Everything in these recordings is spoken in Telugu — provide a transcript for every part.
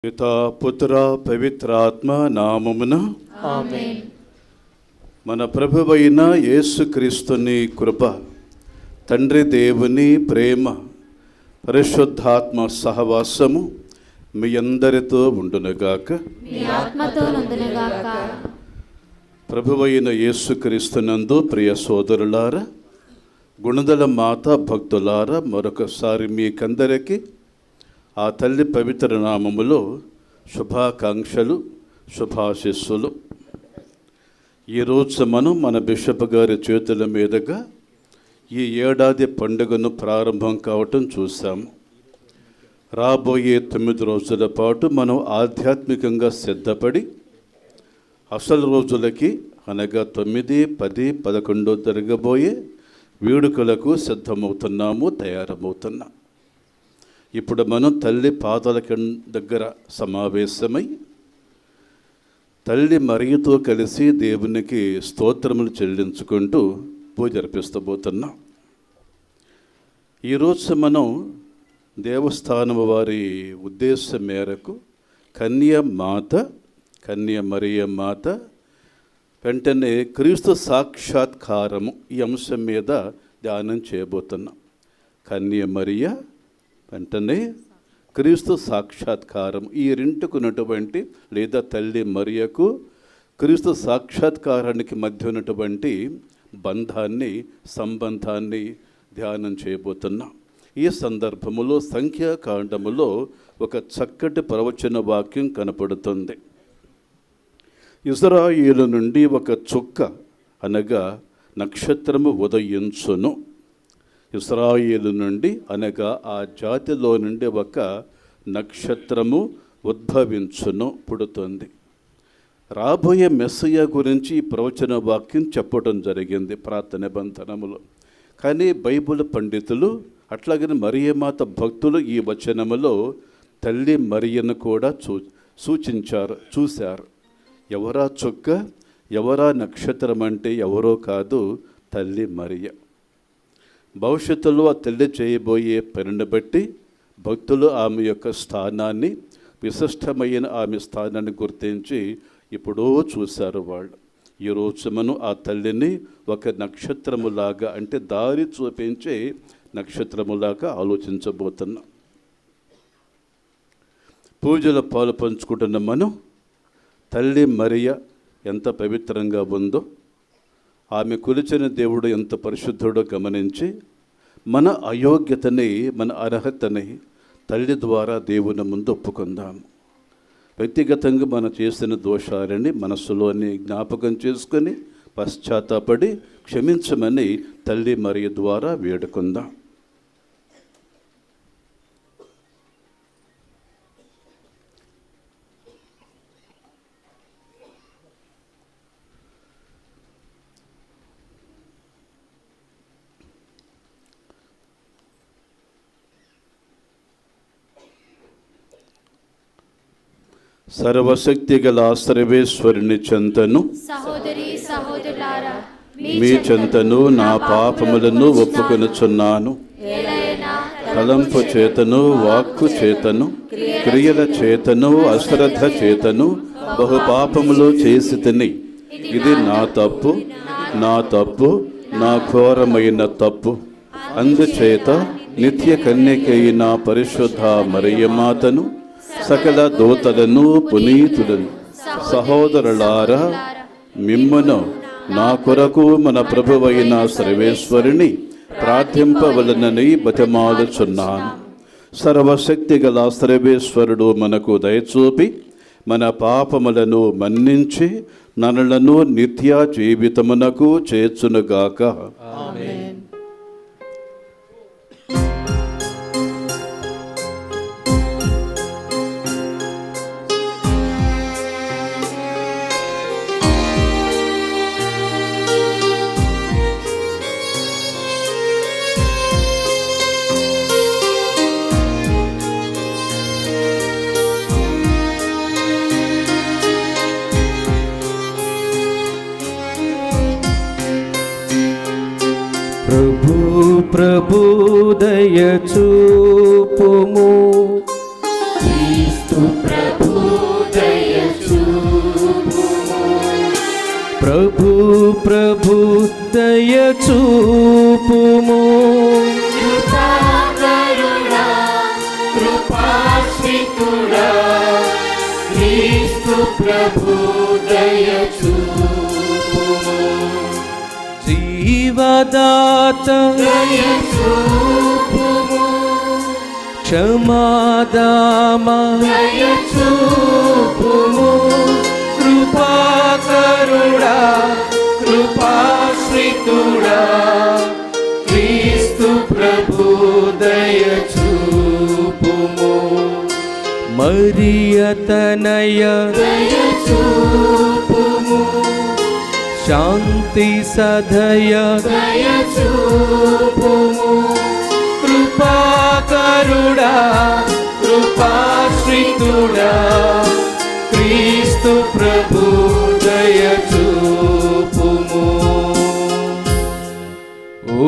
పితా పుత్ర పవిత్రాత్మ నామమున ఆమేన్. మన ప్రభువైన యేసుక్రీస్తుని కృప, తండ్రి దేవుని ప్రేమ, పరిశుద్ధాత్మ సహవాసము మీ అందరితో ఉండునుగాక. మీ ఆత్మతో నుండునుగాక. ప్రభువైన యేసుక్రీస్తునందు ప్రియ సోదరులారా, గుణదల మాత భక్తులారా, మరొకసారి మీకందరికీ ఆ తల్లి పవిత్ర నామములో శుభాకాంక్షలు, శుభాశిస్సులు. ఈరోజు మనం మన బిషప్ గారి చేతుల మీదుగా ఈ ఏడాది పండుగను ప్రారంభం కావటం చూసాము. రాబోయే 9 రోజుల పాటు మనం ఆధ్యాత్మికంగా సిద్ధపడి అసలు రోజులకి అనగా 9, 10, 11 జరగబోయే వేడుకలకు సిద్ధమవుతున్నాము, తయారవుతున్నాం. ఇప్పుడు మనం తల్లి పాదాల దగ్గర సమావేశమై తల్లి మరియతో కలిసి దేవునికి స్తోత్రములు చెల్లించుకుంటూ పూజ జరిపిస్తబోతున్నాం. ఈరోజు మనం దేవస్థానం వారి ఉద్దేశం మేరకు కన్య మరియ మాత వెంటనే క్రీస్తు సాక్షాత్కారము ఈ అంశం మీద ధ్యానం చేయబోతున్నాం. కన్య మరియ వెంటనే క్రీస్తు సాక్షాత్కారం, ఈ రెంటుకున్నటువంటి లేదా తల్లి మరియకు క్రీస్తు సాక్షాత్కారానికి మధ్య ఉన్నటువంటి సంబంధాన్ని ధ్యానం చేయబోతున్నాం. ఈ సందర్భములో సంఖ్యాకాండములో ఒక చక్కటి ప్రవచన వాక్యం కనపడుతుంది. ఇజ్రాయేలు నుండి ఒక చుక్క అనగా నక్షత్రము ఉదయించును. ఇశ్రాయేలు నుండి అనగా ఆ జాతిలో నుండి ఒక నక్షత్రము ఉద్భవించును, పుడుతుంది. రాబోయే మెస్సయ్య గురించి ఈ ప్రవచన వాక్యం చెప్పడం జరిగింది ప్రార్థన నిబంధనములో. కానీ బైబిల్ పండితులు అట్లాగని మరియమాత భక్తులు ఈ వచనములో తల్లి మరియను కూడా చూశారు. ఎవరా చుక్క, ఎవరా నక్షత్రం అంటే ఎవరో కాదు, తల్లి మరియ. భవిష్యత్తులో ఆ తల్లి చేయబోయే పనిని బట్టి భక్తులు ఆమె యొక్క స్థానాన్ని, విశిష్టమైన ఆమె స్థానాన్ని గుర్తించి ఎప్పుడో చూశారు వాళ్ళు. ఈరోజు మనం ఆ తల్లిని ఒక నక్షత్రములాగా, అంటే దారి చూపించే నక్షత్రములాగా ఆలోచించబోతున్నాం. పూజలో పాలు పంచుకుంటున్న మనం తల్లి మరియ ఎంత పవిత్రంగా ఉందో, ఆమె కొలిచిన దేవుడు ఎంత పరిశుద్ధుడో గమనించి మన అయోగ్యతని, మన అర్హతని తల్లి ద్వారా దేవుని ముందు ఒప్పుకుందాము. వ్యక్తిగతంగా మనం చేసిన దోషాలని మనసులోని జ్ఞాపకం చేసుకొని పశ్చాత్తాపడి క్షమించమని తల్లి మరియ ద్వారా వేడుకుందాం. సర్వశక్తి గల సర్వేశ్వరుని చెంతను, మీ చెంతను నా పాపములను ఒప్పుకొనుచున్నాను. తలంపు చేతను, వాక్కు చేతను, క్రియల చేతను, అశ్రద్ధ చేతను బహుపాపములు చేసి తిని, ఇది నా తప్పు, నా ఘోరమైన తప్పు. అందుచేత నిత్య కన్యకైన పరిశుద్ధ మరియమాతను, సకల దూతలను, పునీతులను, సహోదరులారా, మిమ్మును నా కొరకు మన ప్రభువైన సర్వేశ్వరుని ప్రార్థింపవలనని బతిమాలుచున్నాను. సర్వశక్తి గల సర్వేశ్వరుడు మనకు దయచూపి మన పాపములను మన్నించి నరులను నిత్య జీవితమునకు చేర్చునుగాక. ఆమేన్. ప్రభు దయ చూపుము, క్రీస్తు ప్రభు ప్రభు దయ చూపుము. కృపాకరుడా, కృపాశ్రితుడా, క్రీస్తు ప్రభు దయ చూపుము. జీవదాత దయ చూపుము. క్షమాదామ దయ చూపుము. కృపాకరుడా, కృపాశ్రితుడా, క్రీస్తు ప్రభు దయ చూపుము. మరియ తనయ దయ చూపుము. శాంతి సదయ దయ చూపుము. కృపాకరుడా, కృపాశ్రితుడా, క్రీస్తు ప్రభు దయ చూపుము. ఓ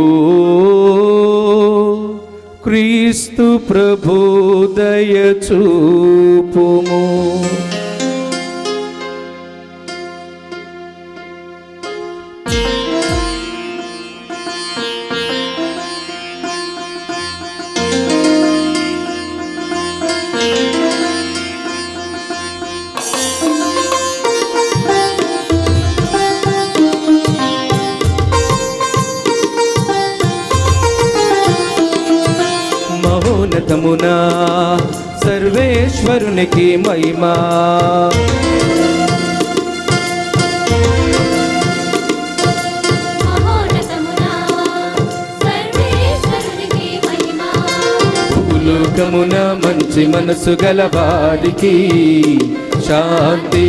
క్రీస్తు ప్రభు దయ చూపుము. మహోన్నతమునా సర్వేశ్వరునికి మహిమా. మహోన్నతమునా సర్వేశ్వరునికి మహిమా. భూలోకమున మంచి మనసు గల వారికి శాంతి.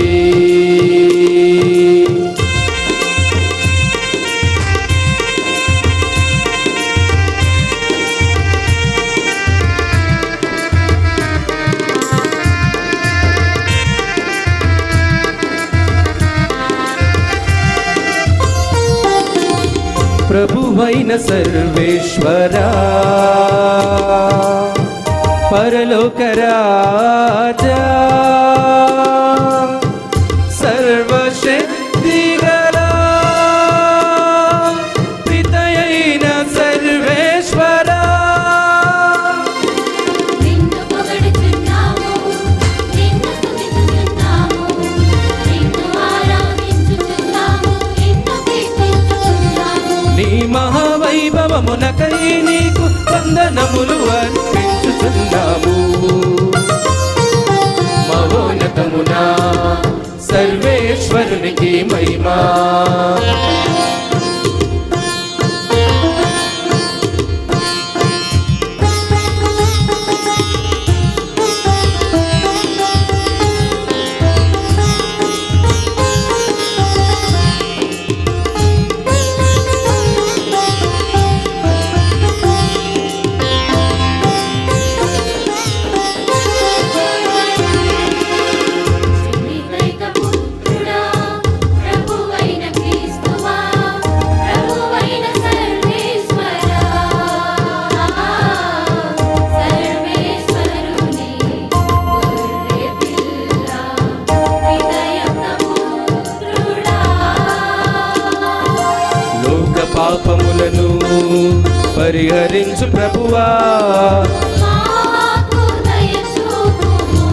ప్రభువైన సర్వేశ్వరా, పరలోక రాజా, సర్వశక్తిగల పితయైన సర్వేశ్వరా, నిన్ను పొగడుచున్నాము, నిన్ను స్తుతించుచున్నాము, నిన్ను ఆరాధించుచున్నాము, నిన్ను కీర్తించుచున్నాము. నీ మహావైభవమునకై నీకు వందనములు అర్పించుచున్నాము. మహోన్నతమునా సర్వేశ్వరునికి మహిమా. జీవితైక పుత్రుడా, ప్రభువైన క్రీస్తువా, ప్రభువైన సర్వేశ్వరా, సర్వేశ్వరుని గొర్రె పిల్ల, హృదయక పుత్రుడా. లోక పాపములను పరిహరించు ప్రభువా, మాకు దయ చూపుము.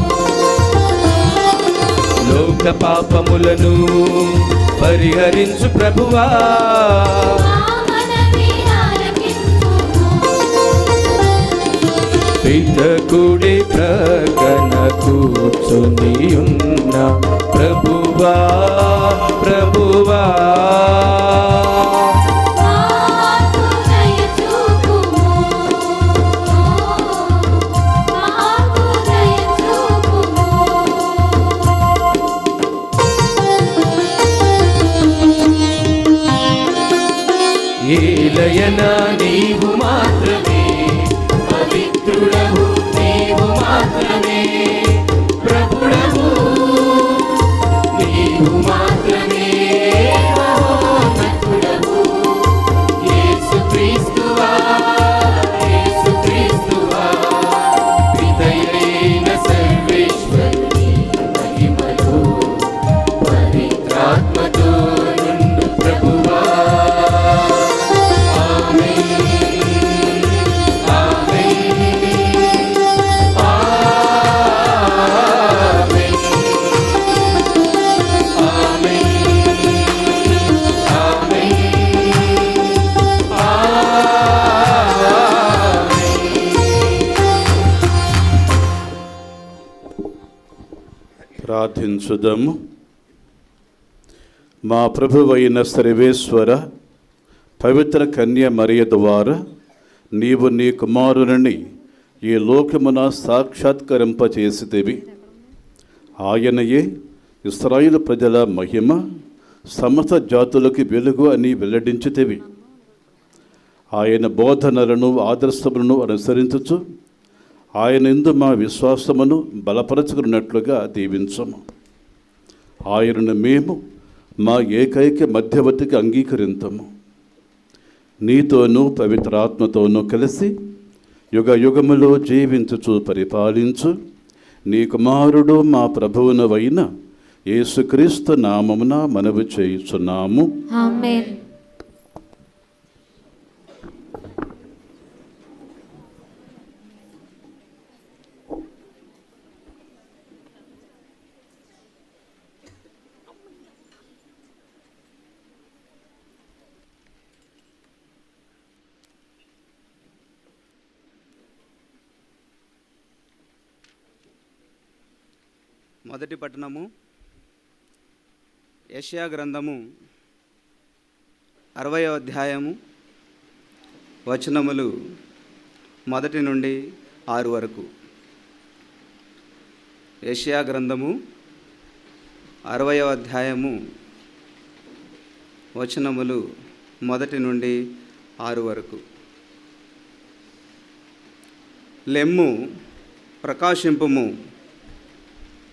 లోక పాపములను పరిహరించు ప్రభువా, మా మనవి ఆలకించుము. పితకుడి ప్రకన కూర్చుని ఉన్న ప్రభువా, ప్రభువా, మాకు దయ చూపుము. మాకు దయ చూపుము. ఏలయనా నీవు మాత్రమే పవిత్రుడవు నీవు మాత్రమే. ప్రభుడవు నీవు మాత్రమే. మహోన్నతుడవు యేసుక్రీస్తువా, యేసుక్రీస్తువా. పితయైన సర్వేశ్వరుని మహిమలో పవిత్రాత్మతో ప్రార్థించుదాము. మా ప్రభువైన సర్వేశ్వర, పవిత్ర కన్య మరియ ద్వారా నీవు నీ కుమారుని ఈ లోకమున సాక్షాత్కరింపచేసితివి. ఆయనయే ఇశ్రాయేలు ప్రజల మహిమ, సమస్త జాతులకి వెలుగు అని వెల్లడించితివి. ఆయన బోధనలను ఆదర్శములను అనుసరించుచు ఆయన యందు మా విశ్వాసమును బలపరచుకున్నట్లుగా దీవించము. ఆయనను మేము మా ఏకైక మధ్యవర్తికి అంగీకరించము. నీతోనూ పవిత్రాత్మతోనూ కలిసి యుగ యుగములో జీవించుచు పరిపాలించు నీ కుమారుడు మా ప్రభువునవైన యేసుక్రీస్తు నామమున మనవి చేయుచున్నాము. ఆమేన్. మొదటి పట్టణము యెషయా గ్రంథము 60వ అధ్యాయము వచనములు 1 నుండి 6 వరకు. యెషయా గ్రంథము 60వ అధ్యాయము వచనములు 1 నుండి 6 వరకు. లెమ్ము, ప్రకాశింపుము,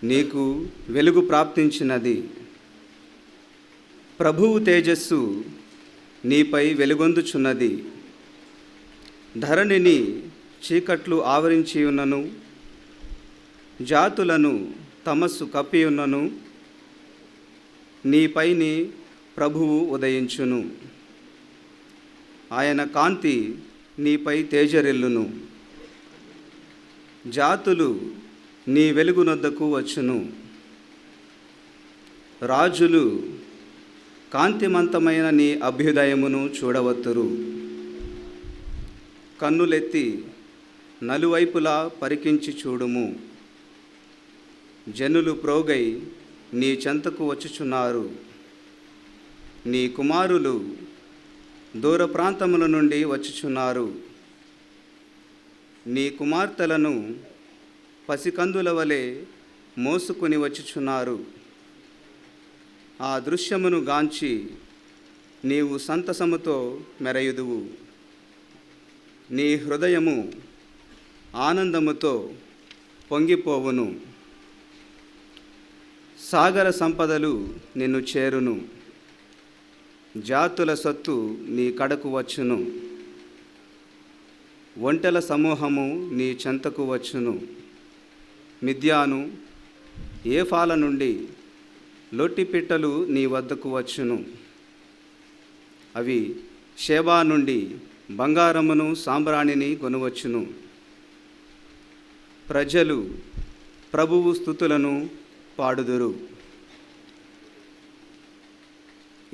నీకు వెలుగు ప్రాప్తించినది. ప్రభువు తేజస్సు నీపై వెలుగొందుచున్నది. ధరణిని చీకట్లు ఆవరించి ఉన్నను, జాతులను తమస్సు కప్పి ఉన్నను, నీపైని ప్రభువు ఉదయించును. ఆయన కాంతి నీపై తేజరిల్లును. జాతులు నీ వెలుగునొద్దకు వచ్చును. రాజులు కాంతిమంతమైన నీ అభ్యుదయమును చూడవత్తురు. కన్నులెత్తి నలువైపులా పరికించి చూడుము. జనులు ప్రోగై నీ చెంతకు వచ్చుచున్నారు. నీ కుమారులు దూర ప్రాంతముల నుండి వచ్చుచున్నారు. నీ కుమార్తెలను పసికందుల వలె మోసుకొని వచ్చుచున్నారు. ఆ దృశ్యమును గాంచి నీవు సంతసముతో మెరయుదువు. నీ హృదయము ఆనందముతో పొంగిపోవును. సాగర సంపదలు నిన్ను చేరును. జాతుల సొత్తు నీ కడకు వచ్చును. ఒంటెల సమూహము నీ చెంతకు వచ్చును. మిద్యాను, ఏఫాల నుండి లొట్టిపిట్టలు నీ వద్దకు వచ్చును. అవి షేబా నుండి బంగారమును సాంబ్రాణిని కొనువచ్చును. ప్రజలు ప్రభువు స్తుతులను పాడుదురు.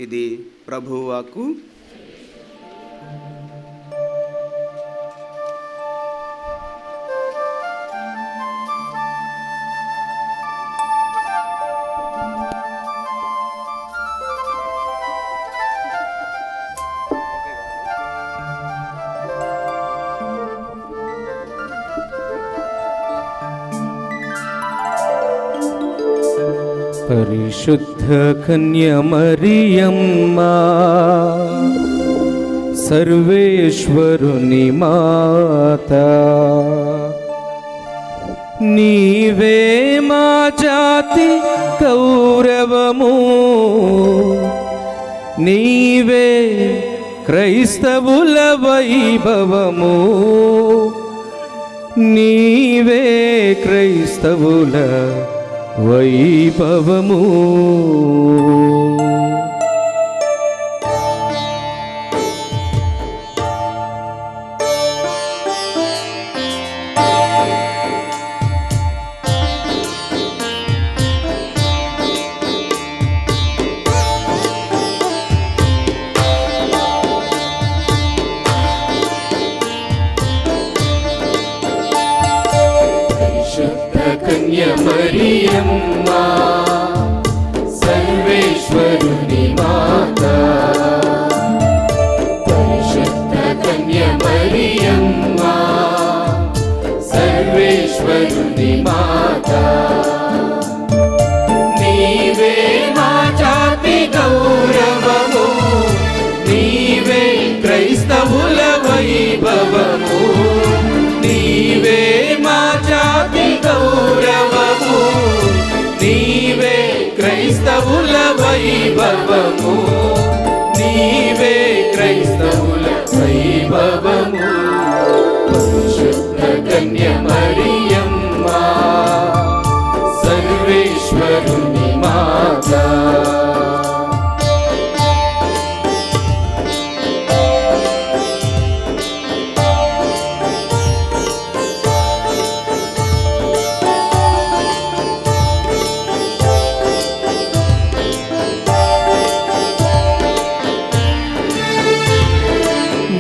ఇది ప్రభువు వాక్కు. పరిశుద్ధ కన్య మరియమ్మ, సర్వేశ్వరుని మాత, నీవే మా జాతి గౌరవము, నీవే క్రైస్తవుల వైభవము, నీవే క్రైస్తవుల వైభవము. పరిశుద్ధ కన్య మరియమ్మ, మరియమ్మ సర్వేశ్వరుని మాత పరిశుద్ధ కన్య మరియమ్మ సర్వేశ్వరుని మాత నీవే మా జాతి గౌరవము నీవే క్రైస్తవుల వైభవము నీవే మా జాతి గౌరవము నీవే క్రైస్తవుల వైభవము నీవే క్రైస్తవుల వైభవము పరిశుద్ధ కన్య మరియమ్మ సర్వేశ్వరుని మాత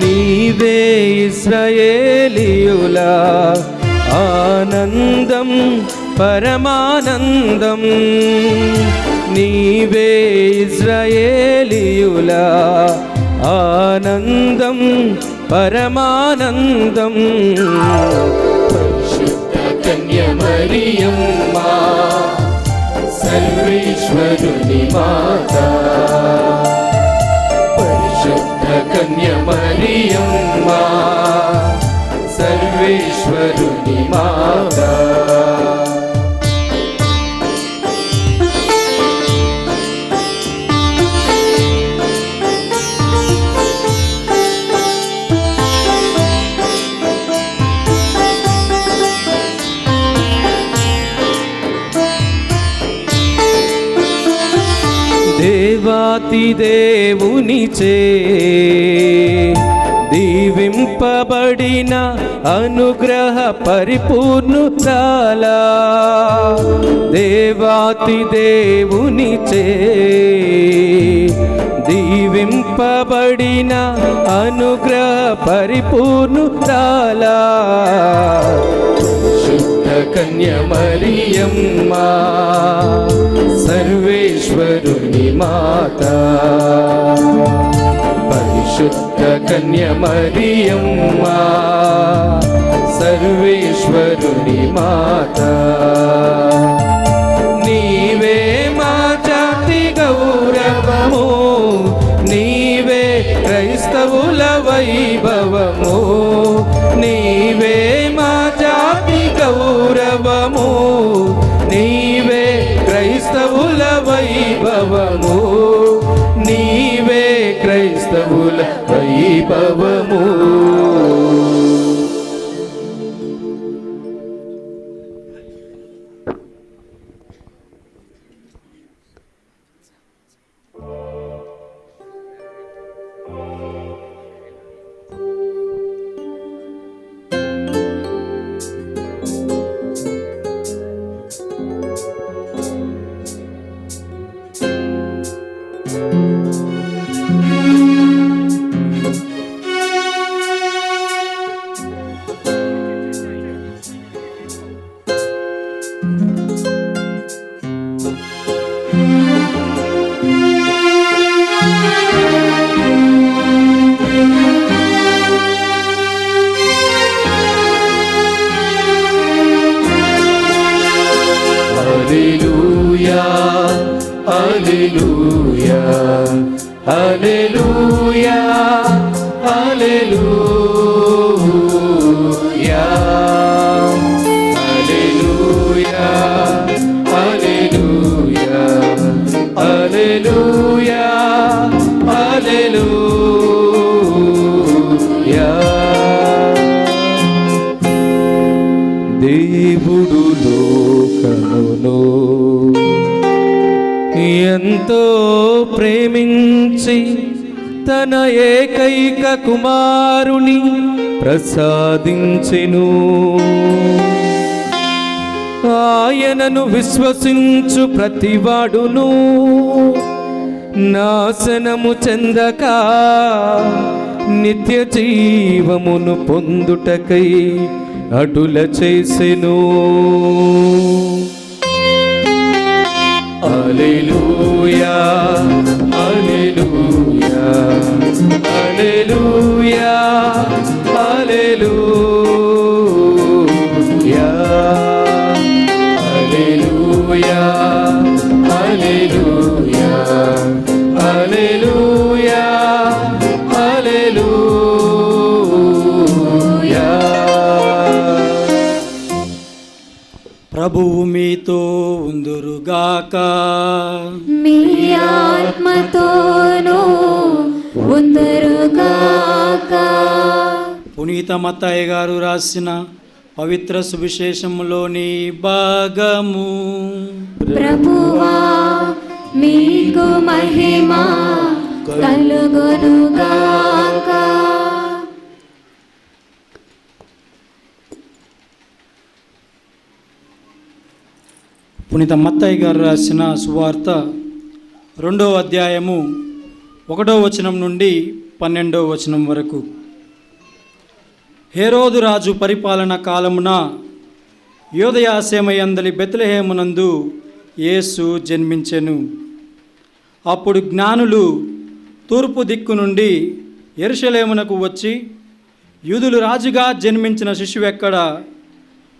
నీవే ఇశ్రాయేలీయుల ఆనందం పరమానందం నీవే ఇశ్రాయేలీయుల ఆనందం పరమానందం పరిశుద్ధ కన్య మరియమ్మ సర్వేశ్వరుని మాత పరిశుద్ధ కన్య మరియమ్మ సర్వేశ్వరుని మాత దేవాతి దేవునిచే దీవింపబడిన అనుగ్రహ పరిపూర్ణురాలా దేవాతి దేవునిచే దీవింపబడిన అనుగ్రహ పరిపూర్ణురాలా శుద్ధ కన్య మరియమ్మ సర్వేశ్వరుని మాత పరిశుద్ధ కన్య మరియమ్మ సర్వేశ్వరుని మాత నీవే మా జాతి గౌరవము నీవే క్రైస్తవుల వైభవము నీవే మా జాతి గౌరవము నీవే క్రైస్తవుల వైభవము నీవే క్రైస్తవుల వైభవము హల్లెలూయా హల్లెలూయా హల్లెలూయా హల్లెలూయా హల్లెలూయా హల్లెలూయా హల్లెలూయా హల్లెలూయా దేవుడు లోకమును ఎంతో ప్రేమించి తన ఏకైక కుమారుని ప్రసాదించెను ఆయనను విశ్వసించు ప్రతివాడును నాశనము చెందక నిత్య జీవమును పొందుటకై అటుల చేసెను హల్లెలూయా హల్లెలూయా హల్లెలూయా హల్లెలూయా హల్లెలూయా హల్లెలూయా హల్లెలూయా హల్లెలూయా. ప్రభువు మీతో ఉందురుగాక. మీ ఆత్మతోనూ ఉందురుగాక. పునీత మత్తయ్య గారు రాసిన పవిత్ర సువిశేషములోని భాగము. ప్రభువా మీకు మహిమ కలుగునుగాక. పునీత మత్తయ్య గారు రాసిన సువార్త 2వ అధ్యాయము 1వ వచనం నుండి 12వ వచనం వరకు. హేరోదు రాజు పరిపాలన కాలమున యోదయాసేమయందలి బెత్లెహేమునందు యేసు జన్మించెను. అప్పుడు జ్ఞానులు తూర్పు దిక్కు నుండి యెరూషలేమునకు వచ్చి, యూదులు రాజుగా జన్మించిన శిశువెక్కడ,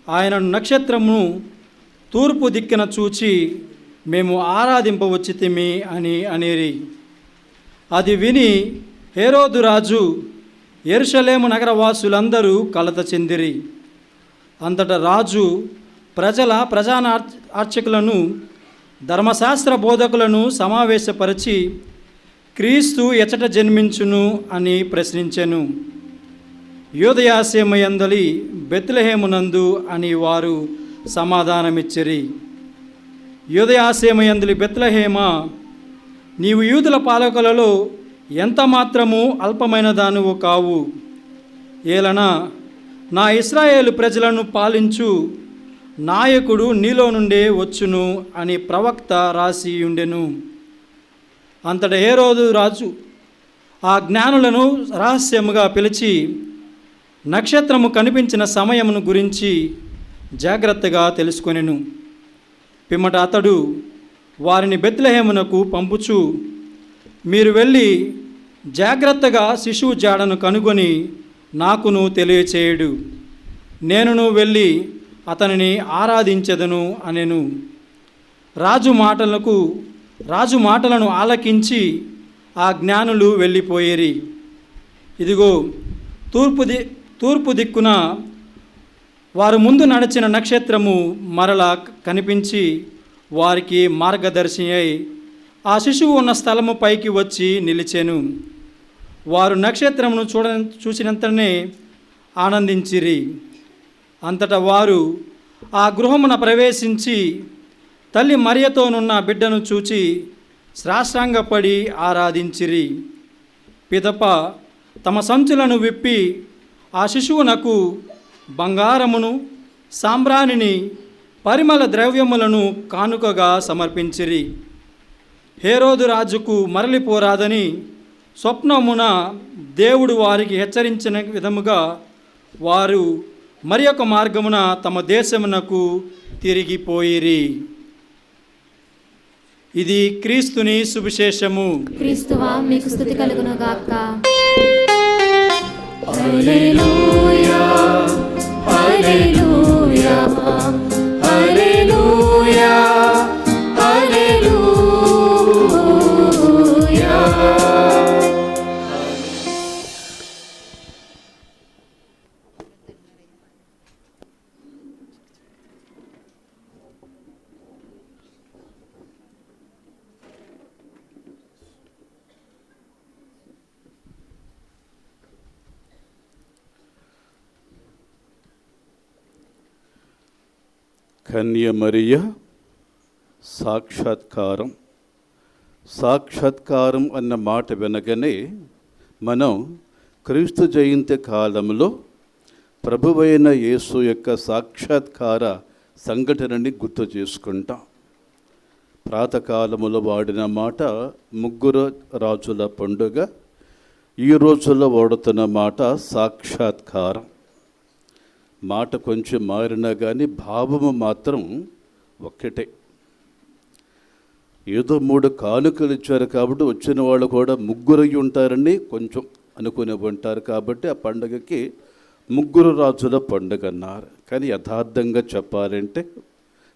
ఆయన నక్షత్రమును తూర్పు దిక్కున చూచి మేము ఆరాధింపవచ్చితిమి అని అనిరి. అది విని హేరోదు రాజు యెరూషలేము నగరవాసులందరూ కలత చెందిరి. అంతటా రాజు ప్రధాన అర్చకులను ధర్మశాస్త్ర బోధకులను సమావేశపరిచి క్రీస్తు ఎచట జన్మించును అని ప్రశ్నించెను. యోదయాసేమయందలి బెత్లెహేమునందు అని వారు సమాధానమిచ్చిరి. యోదయాసేమయందలి బెత్లెహేమా, నీవు యూదుల పాలకులలో ఎంత మాత్రము అల్పమైన దానివు కావు. ఏలన నా ఇశ్రాయేలు ప్రజలను పాలించు నాయకుడు నీలో నుండే వచ్చును అని ప్రవక్త రాసి ఉండెను. అంతటా హేరోదు రాజు ఆ జ్ఞానులను రహస్యముగా పిలిచి నక్షత్రము కనిపించిన సమయమును గురించి జాగ్రత్తగా తెలుసుకొనెను. పిమ్మట అతడు వారిని బెత్లెహేమునకు పంపుచు, మీరు వెళ్ళి జాగ్రత్తగా శిశువు జాడను కనుగొని నాకును తెలియచేయుడు, నేనును వెళ్ళి అతనిని ఆరాధించెదను అనెను. రాజు మాటలను ఆలకించి ఆ జ్ఞానులు వెళ్ళిపోయేరి. ఇదిగో తూర్పు దిక్కున వారు ముందు నడిచిన నక్షత్రము మరలా కనిపించి వారికి మార్గదర్శి అయి ఆ శిశువు ఉన్న స్థలము పైకి వచ్చి నిలిచెను. వారు నక్షత్రమును చూసినంతనే ఆనందించిరి. అంతటా వారు ఆ గృహమున ప్రవేశించి తల్లి మరియతోనున్న బిడ్డను చూచి సాష్టాంగపడి ఆరాధించిరి. పిదప తమ సంచులను విప్పి ఆ శిశువునకు బంగారమును, సాంబ్రాణిని, పరిమళ ద్రవ్యములను కానుకగా సమర్పించిరి. హేరోదు రాజుకు మరలిపోరాదని స్వప్నమున దేవుడు వారికి హెచ్చరించిన విధముగా వారు మరి ఒక మార్గమున తమ దేశమునకు తిరిగిపోయిరి. ఇది క్రీస్తుని సువిశేషము. క్రీస్తువా మీకు స్తుతి కలుగునుగాక. హల్లెలూయా హల్లెలూయా హల్లెలూయా హల్లెలూయా. కన్యమరియ సాక్షాత్కారం అన్న మాట వినగానే మనం క్రీస్తు జయంతి కాలంలో ప్రభువైన యేసు యొక్క సాక్షాత్కార సంఘటనని గుర్తు చేసుకుంటాం. ప్రాతకాలములో వాడిన మాట ముగ్గురు రాజుల పండుగ, ఈ రోజుల్లో వాడుతున్న మాట సాక్షాత్కారం. మాట కొంచెం మారినా కానీ భావము మాత్రం ఒక్కటే. ఏదో 3 కానుకలు ఇచ్చారు కాబట్టి వచ్చిన వాళ్ళు కూడా 3 ఉంటారని కొంచెం అనుకుని ఉంటారు. కాబట్టి ఆ పండుగకి 3 రాజుల పండుగ అన్నారు. కానీ యథార్థంగా చెప్పాలంటే,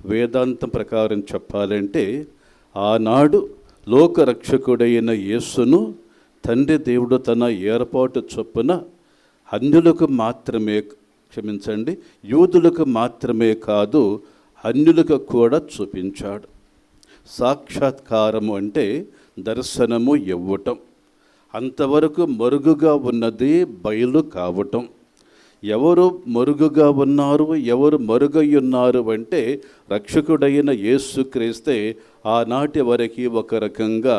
వేదాంతం ప్రకారం చెప్పాలంటే, ఆనాడు లోకరక్షకుడైన యేసును తండ్రి దేవుడు తన ఏర్పాటు చొప్పున అన్యులకు మాత్రమే, క్షమించండి, యూదులకు మాత్రమే కాదు అన్యులకు కూడా చూపించాడు. సాక్షాత్కారము అంటే దర్శనము ఇవ్వటం, అంతవరకు మరుగుగా ఉన్నది బయలు కావటం. ఎవరు మరుగుగా ఉన్నారు, ఎవరు మరుగై ఉన్నారు అంటే రక్షకుడైన యేసుక్రీస్తే ఆనాటి వరకు ఒక రకంగా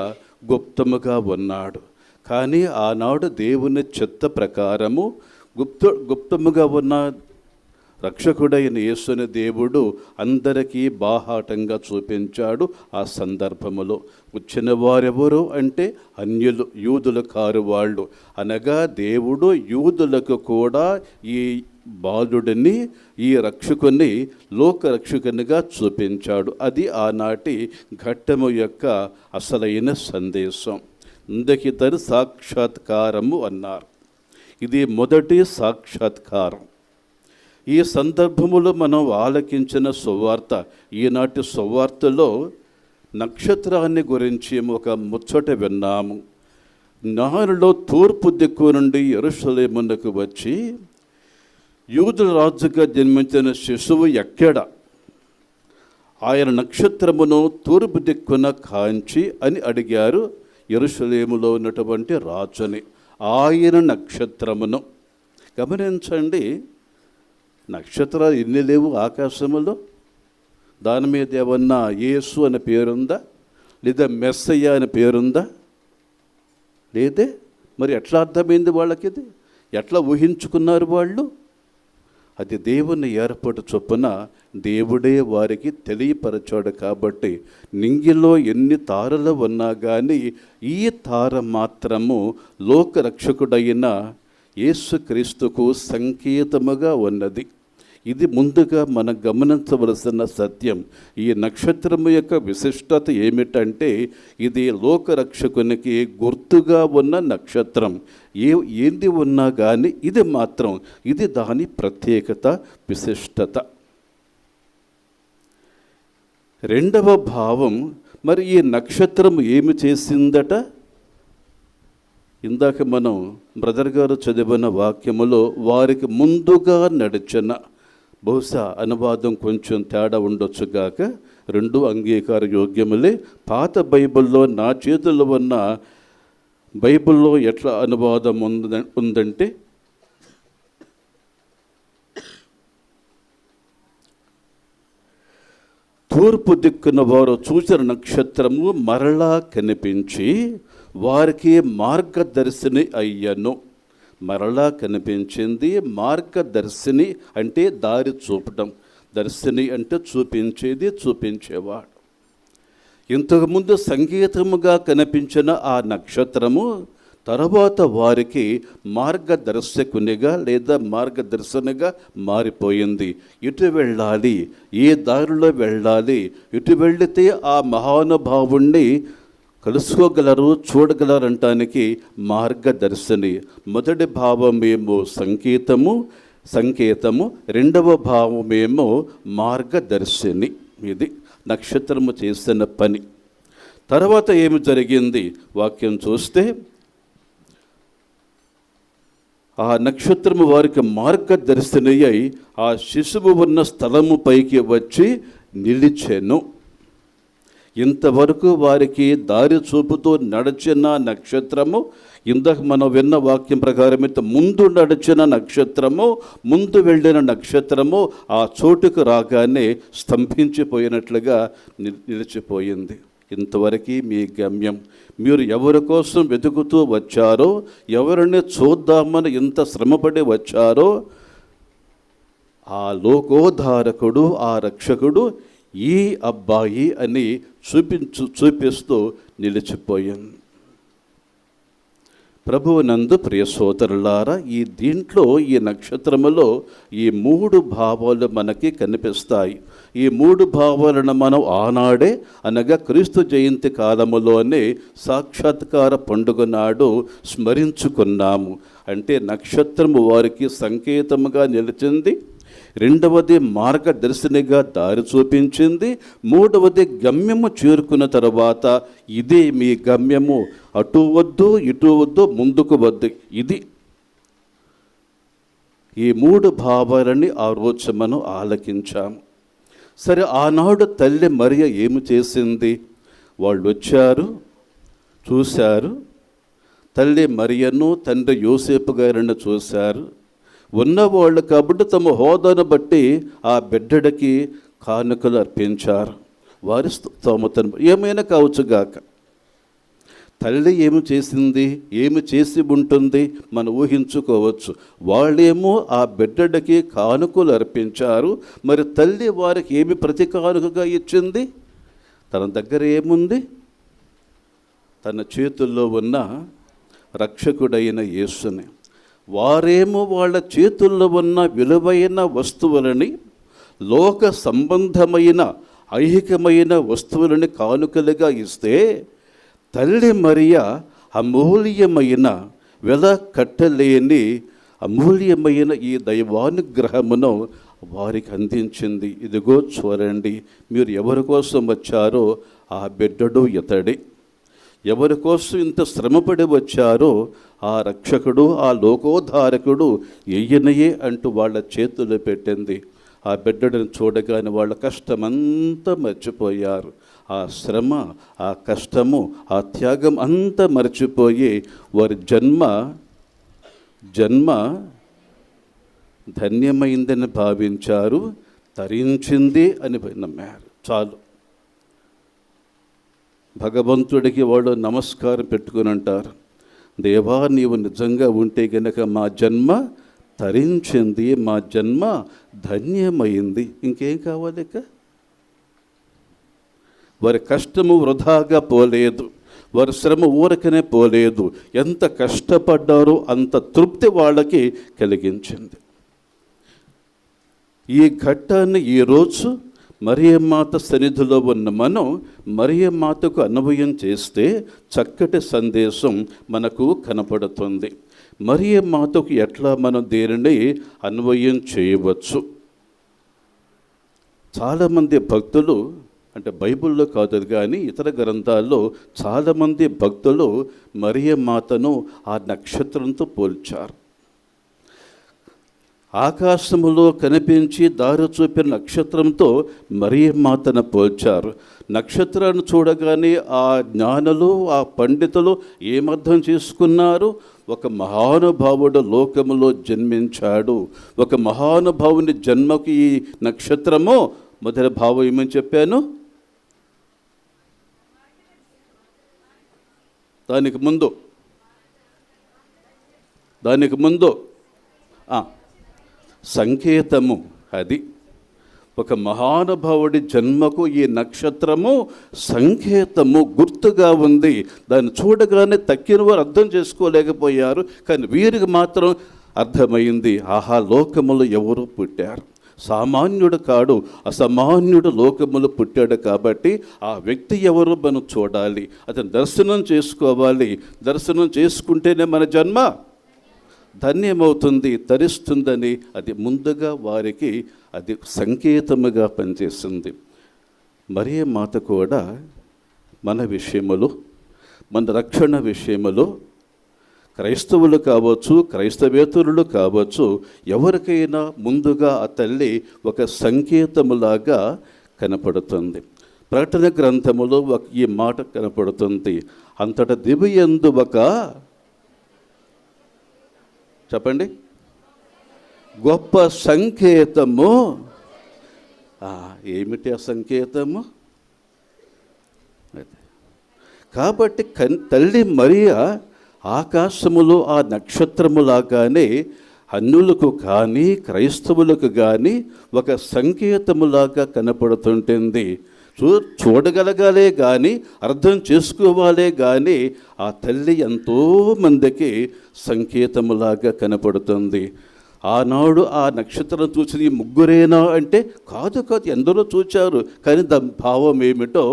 గుప్తముగా ఉన్నాడు. కానీ ఆనాడు దేవుని చిత్త ప్రకారము గుప్తముగా ఉన్న రక్షకుడైన యేసుని దేవుడు అందరికీ బాహాటంగా చూపించాడు. ఆ సందర్భములో వచ్చిన వారెవరు అంటే అన్యులు, యూదులు కారు వాళ్ళు. అనగా దేవుడు యూదులకు కూడా ఈ బాలుడిని, ఈ రక్షకుని లోకరక్షకునిగా చూపించాడు. అది ఆనాటి ఘట్టము యొక్క అసలైన సందేశం. ఇందకితరు సాక్షాత్కారము అన్నారు. ఇది మొదటి సాక్షాత్కారం. ఈ సందర్భములో మనం ఆలకించిన సువార్త, ఈనాటి సువార్తలో నక్షత్రాన్ని గురించి ఒక ముచ్చట విన్నాము. నారులో తూర్పు దిక్కు నుండి యెరూషలేమునకు వచ్చి యూదుల రాజుగా జన్మించిన శిశువు ఎక్కడ, ఆయన నక్షత్రమును తూర్పు దిక్కున కాంచి అని అడిగారు యెరూషలేములో ఉన్నటువంటి రాజుని. ఆయన నక్షత్రమును గమనించండి. నక్షత్రాలు ఎన్ని లేవు ఆకాశములో? దాని మీద ఏమన్నా యేసు అనే పేరుందా, లేదా మెస్సయ్య అనే పేరుందా? లేదే. మరి ఎట్లా అర్థమైంది వాళ్ళకి? ఇది ఎట్లా ఊహించుకున్నారు వాళ్ళు? అది దేవుని ఏర్పాటు చొప్పున దేవుడే వారికి తెలియపరచాడు. కాబట్టి నింగిలో ఎన్ని తారలు ఉన్నా కానీ ఈ తార మాత్రము లోకరక్షకుడైన యేసుక్రీస్తుకు సంకేతముగా ఉన్నది. ఇది ముందుగా మనం గమనించవలసిన సత్యం. ఈ నక్షత్రము యొక్క విశిష్టత ఏమిటంటే, ఇది లోకరక్షకునికి గుర్తుగా ఉన్న నక్షత్రం. ఏంది ఉన్నా కానీ ఇది మాత్రం, ఇది దాని ప్రత్యేకత, విశిష్టత. రెండవ భావం, మరి ఈ నక్షత్రం ఏమి చేసిందట? ఇందాక మనం బ్రదర్ గారు చదివిన వాక్యములో వారికి ముందుగా నడిచిన, బహుశా అనువాదం కొంచెం తేడా ఉండొచ్చుగాక, 2 అంగీకార యోగ్యములే. పాత బైబిల్లో, నా చేతుల్లో ఉన్న బైబిల్లో ఎట్లా అనువాదం ఉందంటే, తూర్పు దిక్కున వారు చూసిన నక్షత్రము మరలా కనిపించి వారికి మార్గదర్శిని అయ్యను. మరలా కనిపించింది. మార్గదర్శిని అంటే దారి చూపటం, దర్శిని అంటే చూపించేది, చూపించేవాడు. ఇంతకుముందు సంగీతముగా కనిపించిన ఆ నక్షత్రము తర్వాత వారికి మార్గదర్శకునిగా లేదా మార్గదర్శనగా మారిపోయింది. ఇటు వెళ్ళాలి, ఏ దారిలో వెళ్ళాలి, ఇటు వెళితే ఆ మహానుభావుణ్ణి కలుసుకోగలరు, చూడగలరంటానికి మార్గదర్శిని. మొదటి భావమేమో సంకేతము, రెండవ భావమేమో మార్గదర్శిని. ఇది నక్షత్రము చేసిన పని. తర్వాత ఏమి జరిగింది వాక్యం చూస్తే, ఆ నక్షత్రము వారికి మార్గదర్శిని అయి ఆ శిశువు ఉన్న స్థలము పైకి వచ్చి నిలిచెను. ఇంతవరకు వారికి దారి చూపుతూ నడిచిన నక్షత్రము, ఇందాక మనం విన్న వాక్యం ప్రకారం అయితే ముందు నడిచిన నక్షత్రము, ముందు వెళ్ళిన నక్షత్రము ఆ చోటుకు రాగానే స్తంభించిపోయినట్లుగా నిలిచిపోయింది. ఇంతవరకు మీ గమ్యం, మీరు ఎవరి కోసం వెతుకుతూ వచ్చారో, ఎవరిని చూద్దామని ఇంత శ్రమపడి వచ్చారో, ఆ లోకోద్ధారకుడు, ఆ రక్షకుడు ఈ అబ్బాయి అని చూపిస్తూ నిలిచిపోయింది. ప్రభువునందు ప్రియ సోదరులారా, దీంట్లో ఈ నక్షత్రములో ఈ 3 భావాలు మనకి కనిపిస్తాయి. ఈ 3 భావాలను మనం ఆనాడే అనగా క్రీస్తు జయంతి కాలములోనే సాక్షాత్కార పండుగ నాడు స్మరించుకున్నాము. అంటే నక్షత్రము వారికి సంకేతముగా నిలిచింది, రెండవది మార్గదర్శినిగా దారి చూపించింది, మూడవది గమ్యము చేరుకున్న తర్వాత ఇదే మీ గమ్యము, అటు వద్దు ఇటు వద్దు ముందుకు వద్దు, ఇది. ఈ 3 భావాలని ఆ రోజు మనం ఆలకించాము. సరే, ఆనాడు తల్లి మరియ ఏమి చేసింది? వాళ్ళు వచ్చారు, చూశారు, తల్లి మరియను తండ్రి యోసేపు గారిని చూశారు. ఉన్నవాళ్ళు కాబట్టి తమ హోదాను బట్టి ఆ బిడ్డడికి కానుకలు అర్పించారు. వారి స్తోమతను ఏమైనా కావచ్చుగాక. తల్లి ఏమి చేసింది, ఏమి చేసి ఉంటుంది మనం ఊహించుకోవచ్చు. వాళ్ళేమో ఆ బిడ్డడికి కానుకలు అర్పించారు. మరి తల్లి వారికి ఏమి ప్రతి కానుకగా ఇచ్చింది? తన దగ్గర ఏముంది? తన చేతుల్లో ఉన్న రక్షకుడైన యేసుని. వారేమో వాళ్ళ చేతుల్లో ఉన్న విలువైన వస్తువులని, లోక సంబంధమైన ఐహికమైన వస్తువులని కానుకలుగా ఇస్తే, తల్లి మరియ అమూల్యమైన, వెల కట్టలేని అమూల్యమైన ఈ దైవానుగ్రహమును వారికి అందించింది. ఇదిగో చూడండి, మీరు ఎవరి కోసం వచ్చారో ఆ బిడ్డడు ఇతడే. ఎవరి కోసం ఇంత శ్రమపడి వచ్చారో ఆ రక్షకుడు, ఆ లోకోద్ధారకుడు ఎయ్యనయే అంటూ వాళ్ళ చేతులు పెట్టింది. ఆ బిడ్డడిని చూడగానే వాళ్ళ కష్టమంతా మర్చిపోయారు. ఆ శ్రమ, ఆ కష్టము, ఆ త్యాగం అంతా మర్చిపోయి వారి జన్మ ధన్యమైందని భావించారు, తరించింది అని నమ్మారు. చాలు. భగవంతుడికి వాళ్ళు నమస్కారం పెట్టుకుని అంటారు, దేవా నీవు నిజంగా ఉంటే గనక మా జన్మ తరించింది, మా జన్మ ధన్యమైంది, ఇంకేం కావాలి? వారి కష్టము వృధాగా పోలేదు, వారి శ్రమ ఊరకనే పోలేదు. ఎంత కష్టపడ్డారో అంత తృప్తి వాళ్ళకి కలిగించింది. ఈ ఘట్టాన్ని ఈరోజు మరియమాత సన్నిధిలో ఉన్న మనం మరియమాతకు అన్వయం చేస్తే చక్కటి సందేశం మనకు కనపడుతుంది. మరియమాతకు ఎట్లా మనం దేనిని అన్వయం చేయవచ్చు? చాలామంది భక్తులు, అంటే బైబిల్లో కాదు కానీ ఇతర గ్రంథాల్లో చాలామంది భక్తులు మరియమాతను ఆ నక్షత్రంతో పోల్చారు. ఆకాశములో కనిపించి దారి చూపిన నక్షత్రంతో మరియమాతను పోల్చారు. నక్షత్రాన్ని చూడగానే ఆ జ్ఞానులు, ఆ పండితులు ఏమర్థం చేసుకున్నారు? ఒక మహానుభావుడు లోకములో జన్మించాడు, ఒక మహానుభావుని జన్మకు ఈ నక్షత్రము మొదటి భావం ఏమని చెప్పాను? దానికి ముందు సంకేతము. అది ఒక మహానుభావుడి జన్మకు ఈ నక్షత్రము సంకేతము, గుర్తుగా ఉంది. దాన్ని చూడగానే తక్కిన వారు అర్థం చేసుకోలేకపోయారు, కానీ వీరికి మాత్రం అర్థమైంది. ఆహా, లోకములు ఎవరు పుట్టారు? సామాన్యుడు కాడు, అసామాన్యుడు లోకములు పుట్టాడు. కాబట్టి ఆ వ్యక్తి ఎవరు మనం చూడాలి, అతను దర్శనం చేసుకోవాలి. దర్శనం చేసుకుంటేనే మన జన్మ ధన్యమవుతుంది, తరిస్తుందని అది ముందుగా వారికి అది సంకేతముగా పనిచేస్తుంది. మరియమాత కూడా మన విషయములో, మన రక్షణ విషయములో క్రైస్తవులు కావచ్చు, క్రైస్తవేతరులు కావచ్చు, ఎవరికైనా ముందుగా ఆ తల్లి ఒక సంకేతములాగా కనపడుతుంది. ప్రకటన గ్రంథములో ఈ మాట కనపడుతుంది, అంతటా దివ్యందు ఒక, చెప్పండి, గొప్ప సంకేతము. ఏమిటి ఆ సంకేతము? కాబట్టి తల్లి మరియ ఆకాశములో ఆ నక్షత్రములాగానే అన్యులకు కానీ క్రైస్తవులకు కానీ ఒక సంకేతములాగా కనపడుతుంటుంది. చూడగలగాలే కానీ అర్థం చేసుకోవాలే కానీ ఆ తల్లి ఎంతోమందికి సంకేతములాగా కనపడుతుంది. ఆనాడు ఆ నక్షత్రం చూసి ముగ్గురేనా అంటే కాదు, ఎందరో చూచారు, కానీ దాని భావం ఏమిటో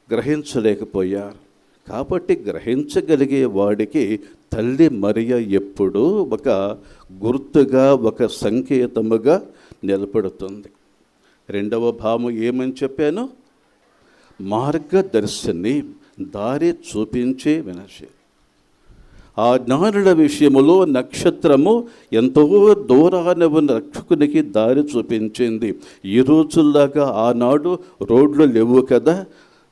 గ్రహించలేకపోయారు. కాబట్టి గ్రహించగలిగే వాడికి తల్లి మరియ ఎప్పుడూ ఒక గుర్తుగా, ఒక సంకేతముగా నిలబడుతుంది. రెండవ భావం ఏమని చెప్పాను? మార్గదర్శిని, దారి చూపించే వినశి. ఆ జ్ఞానుల విషయములో నక్షత్రము ఎంతో దూరాన ఉన్న రక్షకునికి దారి చూపించింది. ఈ రోజుల్లాగా ఆనాడు రోడ్లు లేవు కదా,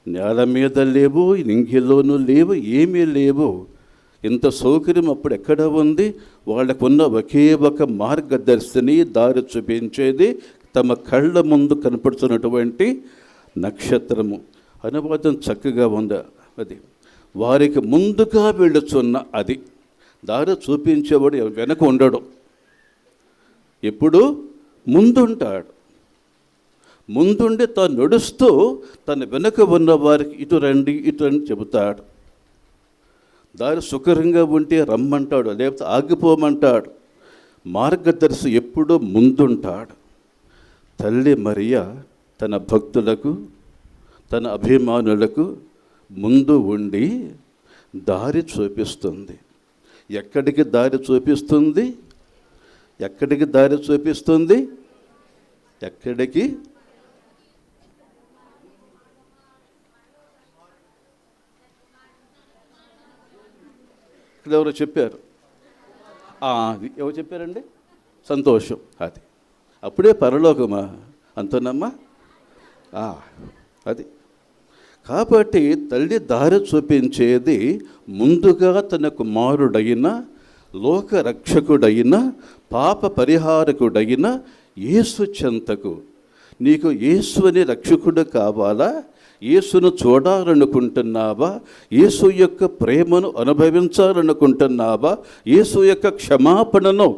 నేల మీద లేవు, నింగిలోనూ లేవు, ఏమీ లేవు. ఇంత సౌకర్యం అప్పుడు ఎక్కడ ఉంది? వాళ్ళకున్న ఒకే ఒక మార్గదర్శిని, దారి చూపించేది తమ కళ్ళ ముందు కనపడుతున్నటువంటి నక్షత్రము. అనువాదం చక్కగా ఉంది. అది వారికి ముందుగా వెళుతున్న అది దారి చూపించేవాడు వెనక ఉండడు, ఎప్పుడు ముందుంటాడు. ముందుండి తాను నడుస్తూ తన వెనుక ఉన్న వారికి ఇటు రండి, ఇటు రండి చెబుతాడు. దారి సుఖరంగా ఉంటే రమ్మంటాడు, లేకపోతే ఆగిపోమంటాడు. మార్గదర్శి ఎప్పుడూ ముందుంటాడు. తల్లి మరియ తన భక్తులకు, తన అభిమానులకు ముందు ఉండి దారి చూపిస్తుంది. ఎక్కడికి దారి చూపిస్తుంది? ఎక్కడికి దారి చూపిస్తుంది? ఎక్కడికి? ఇక్కడ ఎవరో చెప్పారు. అది ఎవరు చెప్పారండి? సంతోషం. అది అప్పుడే పరలోకమా అంతనమ్మా? అది కాబట్టి తల్లి దారి చూపించేది ముందుగా తన కుమారుడైన, లోక రక్షకుడైన, పాప పరిహారకుడైన యేసు చెంతకు. నీకు యేసుని రక్షకుడు కావాలా? యేసును చూడాలనుకుంటున్నావా? యేసు యొక్క ప్రేమను అనుభవించాలనుకుంటున్నావా? యేసు యొక్క క్షమాపణను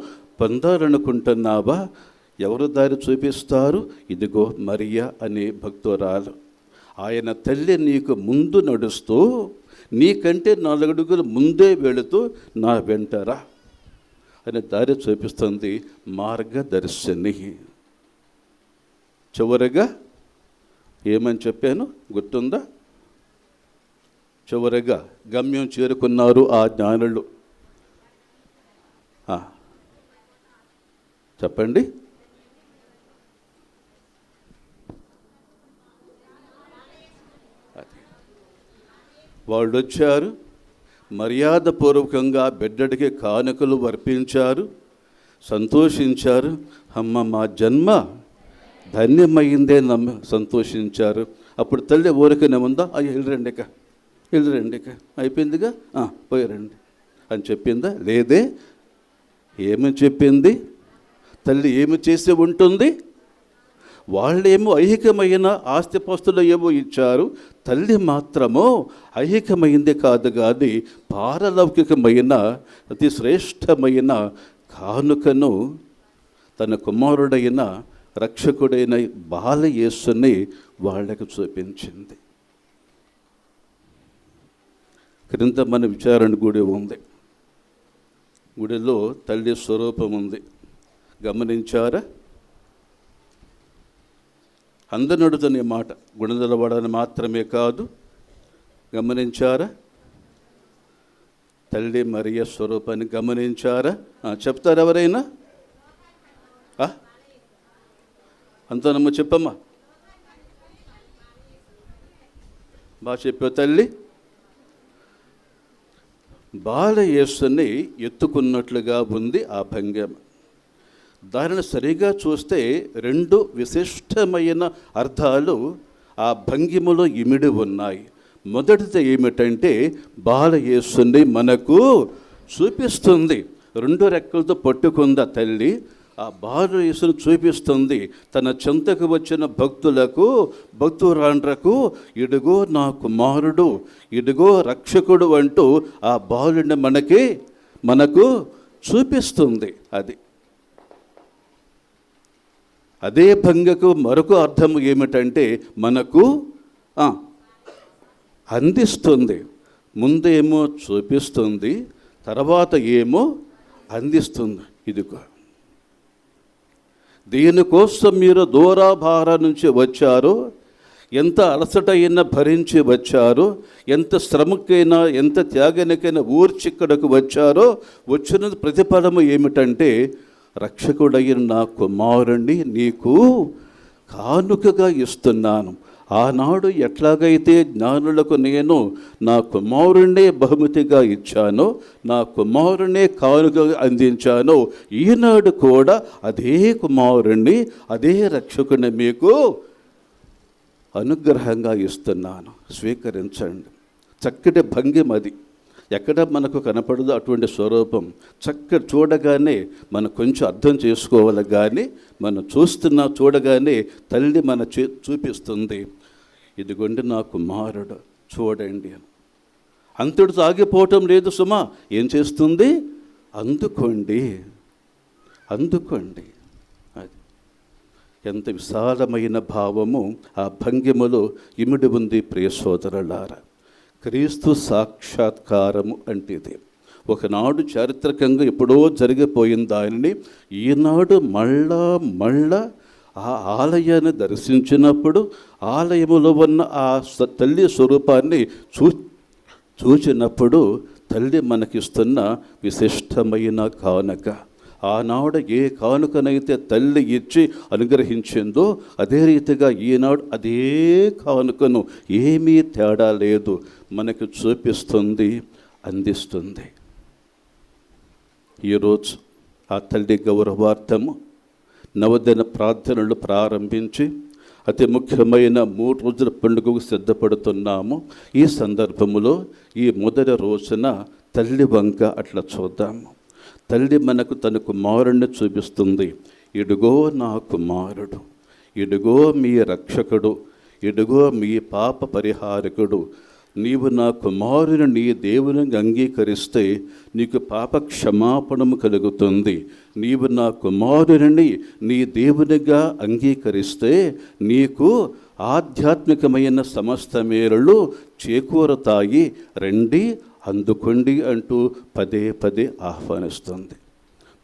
పొందాలనుకుంటున్నావా? ఎవరు దారి చూపిస్తారు? ఇదిగో మరియ అనే భక్తురాలు. ఆయన తల్లి నీకు ముందు నడుస్తూ, నీకంటే 4 అడుగులు ముందే వెళుతూ నా వెంటరా అని దారి చూపిస్తుంది. మార్గదర్శిని. చివరగా ఏమని చెప్పాను గుర్తుందా? చివరగా గమ్యం చేరుకున్నారు ఆ జ్ఞానులు. చెప్పండి. వాళ్ళు వచ్చారు, మర్యాదపూర్వకంగా బిడ్డడికి కానుకలు అర్పించారు, సంతోషించారు. అమ్మ మా జన్మ ధన్యమైందే సంతోషించారు. అప్పుడు తల్లి ఊరికనే ఉందా? వెళ్ళరండిక, వెళ్ళరండిక, అయిపోయిందిగా, పోయారండి అని చెప్పిందా? లేదే. ఏమని చెప్పింది? తల్లి ఏమి చేసి ఉంటుంది? వాళ్ళేమో ఐహికమైన ఆస్తిపాస్తులు ఏమో ఇచ్చారు, తల్లి మాత్రమో ఐహికమైంది కాదు కానీ పారలౌకికమైన అతి శ్రేష్టమైన కానుకను తన కుమారుడైన రక్షకుడైన బాల యేసుని వాళ్ళకు చూపించింది. క్రింద మన విచారణ గుడి ఉంది. గుడిలో తల్లి స్వరూపం ఉంది. గమనించారా? అందరు నడుతున్న మాట గుడి నిలబడని మాత్రమే కాదు. గమనించారా? తల్లి మరియ స్వరూపాన్ని గమనించారా? చెప్తారు ఎవరైనా? అంతనమ్మ చెప్పమ్మా. బాగా చెప్పావు తల్లి. బాల యేసుని ఎత్తుకున్నట్లుగా ఉంది ఆ భంగిమ. దానిని సరిగా చూస్తే 2 విశిష్టమైన అర్థాలు ఆ భంగిమలో ఇమిడి ఉన్నాయి. మొదటిది ఏమిటంటే బాల యేసుని మనకు చూపిస్తుంది. 2 రెక్కలతో పట్టుకుంది తల్లి. ఆ బాల యేసును చూపిస్తుంది తన చెంతకు వచ్చిన భక్తులకు, భక్తురాండ్రకు. ఇదిగో నా కుమారుడు, ఇదిగో రక్షకుడు అంటూ ఆ బాలుని మనకు చూపిస్తుంది. అది అదే భంగకు మరొక అర్థం ఏమిటంటే మనకు అందిస్తుంది. ముందేమో చూపిస్తుంది, తర్వాత ఏమో అందిస్తుంది. ఇదిగో దీనికోసం మీరు దూరాభారం నుంచి వచ్చారో, ఎంత అలసటైనా భరించి వచ్చారో, ఎంత శ్రమకైనా ఎంత త్యాగానికైనా ఊర్చి ఇక్కడకు వచ్చారో, వచ్చిన ప్రతిఫలము ఏమిటంటే రక్షకుడైన నా కుమారుణ్ణి నీకు కానుకగా ఇస్తున్నాను. ఆనాడు ఎట్లాగైతే జ్ఞానులకు నేను నా కుమారుణ్ణే బహుమతిగా ఇచ్చానో, నా కుమారుణ్ణే కానుకగా అందించానో, ఈనాడు కూడా అదే కుమారుణ్ణి, అదే రక్షకుని మీకు అనుగ్రహంగా ఇస్తున్నాను, స్వీకరించండి. చక్కటి భంగిమది. ఎక్కడ మనకు కనపడదు అటువంటి స్వరూపం. చూడగానే మనం కొంచెం అర్థం చేసుకోవాలి, కానీ మనం చూడగానే తల్లి మన చూపిస్తుంది, ఇదిగోండి నా కుమారుడు చూడండి. అంతటి ఆగిపోవటం లేదు సుమా. ఏం చేస్తుంది? అందుకోండి. అది ఎంత విశాలమైన భావము ఆ భంగిమలో ఇమిడి ఉంది. ప్రియ సోదరులారా, క్రీస్తు సాక్షాత్కారము అంటే ఇది. ఒకనాడు చారిత్రకంగా ఎప్పుడో జరిగిపోయిన దానిని ఈనాడు మళ్ళా ఆ ఆలయాన్ని దర్శించినప్పుడు, ఆలయములో ఉన్న ఆ తల్లి స్వరూపాన్ని చూచినప్పుడు తల్లి మనకిస్తున్న విశిష్టమైన కానుక. ఆనాడు ఏ కానుకనైతే తల్లి ఇచ్చి అనుగ్రహించిందో అదే రీతిగా ఈనాడు అదే కానుకను ఏమీ తేడా లేదు మనకు చూపిస్తుంది, అందిస్తుంది. ఈరోజు ఆ తల్లి గౌరవార్థము నవదిన ప్రార్థనలు ప్రారంభించి అతి ముఖ్యమైన 3 రోజుల పండుగకు సిద్ధపడుతున్నాము. ఈ సందర్భములో ఈ మొదటి రోజున తల్లి వంక అట్లా చూద్దాము. తల్లి మనకు తన కుమారుణ్ణి చూపిస్తుంది. ఇడుగో నా కుమారుడు, ఇడుగో మీ రక్షకుడు, ఇడుగో మీ పాప పరిహారకుడు. నీవు నా కుమారుని నీ దేవుని అంగీకరిస్తే నీకు పాప క్షమాపణము కలుగుతుంది. నీవు నా కుమారుని నీ దేవునిగా అంగీకరిస్తే నీకు ఆధ్యాత్మికమైన సమస్త మేలులు చేకూరతాయి. రండి, అందుకోండి అంటూ పదే ఆహ్వానిస్తుంది.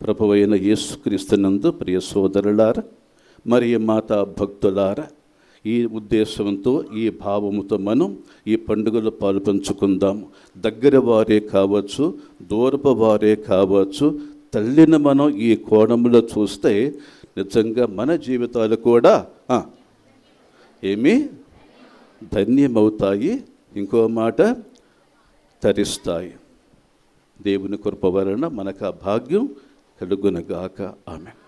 ప్రభువైన యేసుక్రీస్తునందు ప్రియ సోదరులారా, మరియు మాతా భక్తులారా, ఈ ఉద్దేశంతో ఈ భావముతో మనం ఈ పండుగలో పాలుపంచుకుందాము. దగ్గర వారే కావచ్చు, దూరపు వారే కావచ్చు, తల్లిని మనం ఈ కోణంలో చూస్తే నిజంగా మన జీవితాలు కూడా ఏమి ధన్యమవుతాయి. ఇంకో మాట, తరిస్తాయి. దేవుని కృప వలన మనకు ఆ భాగ్యం కలుగునగాక. ఆమేన్.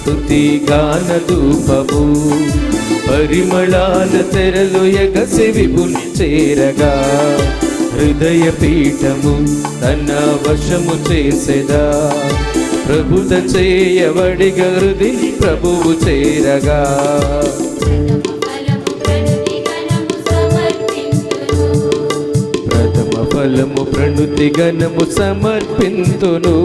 స్తుతి గాన ధూపము పరిమళాల తెరలు ఎగసి విభుని చేరగా హృదయ పీఠము తన వశము చేసెదా ప్రభుత చేయబడిగ హృది ప్రభువు చేరగా ప్రథమ ఫలము ప్రణుతి గణము సమర్పింతును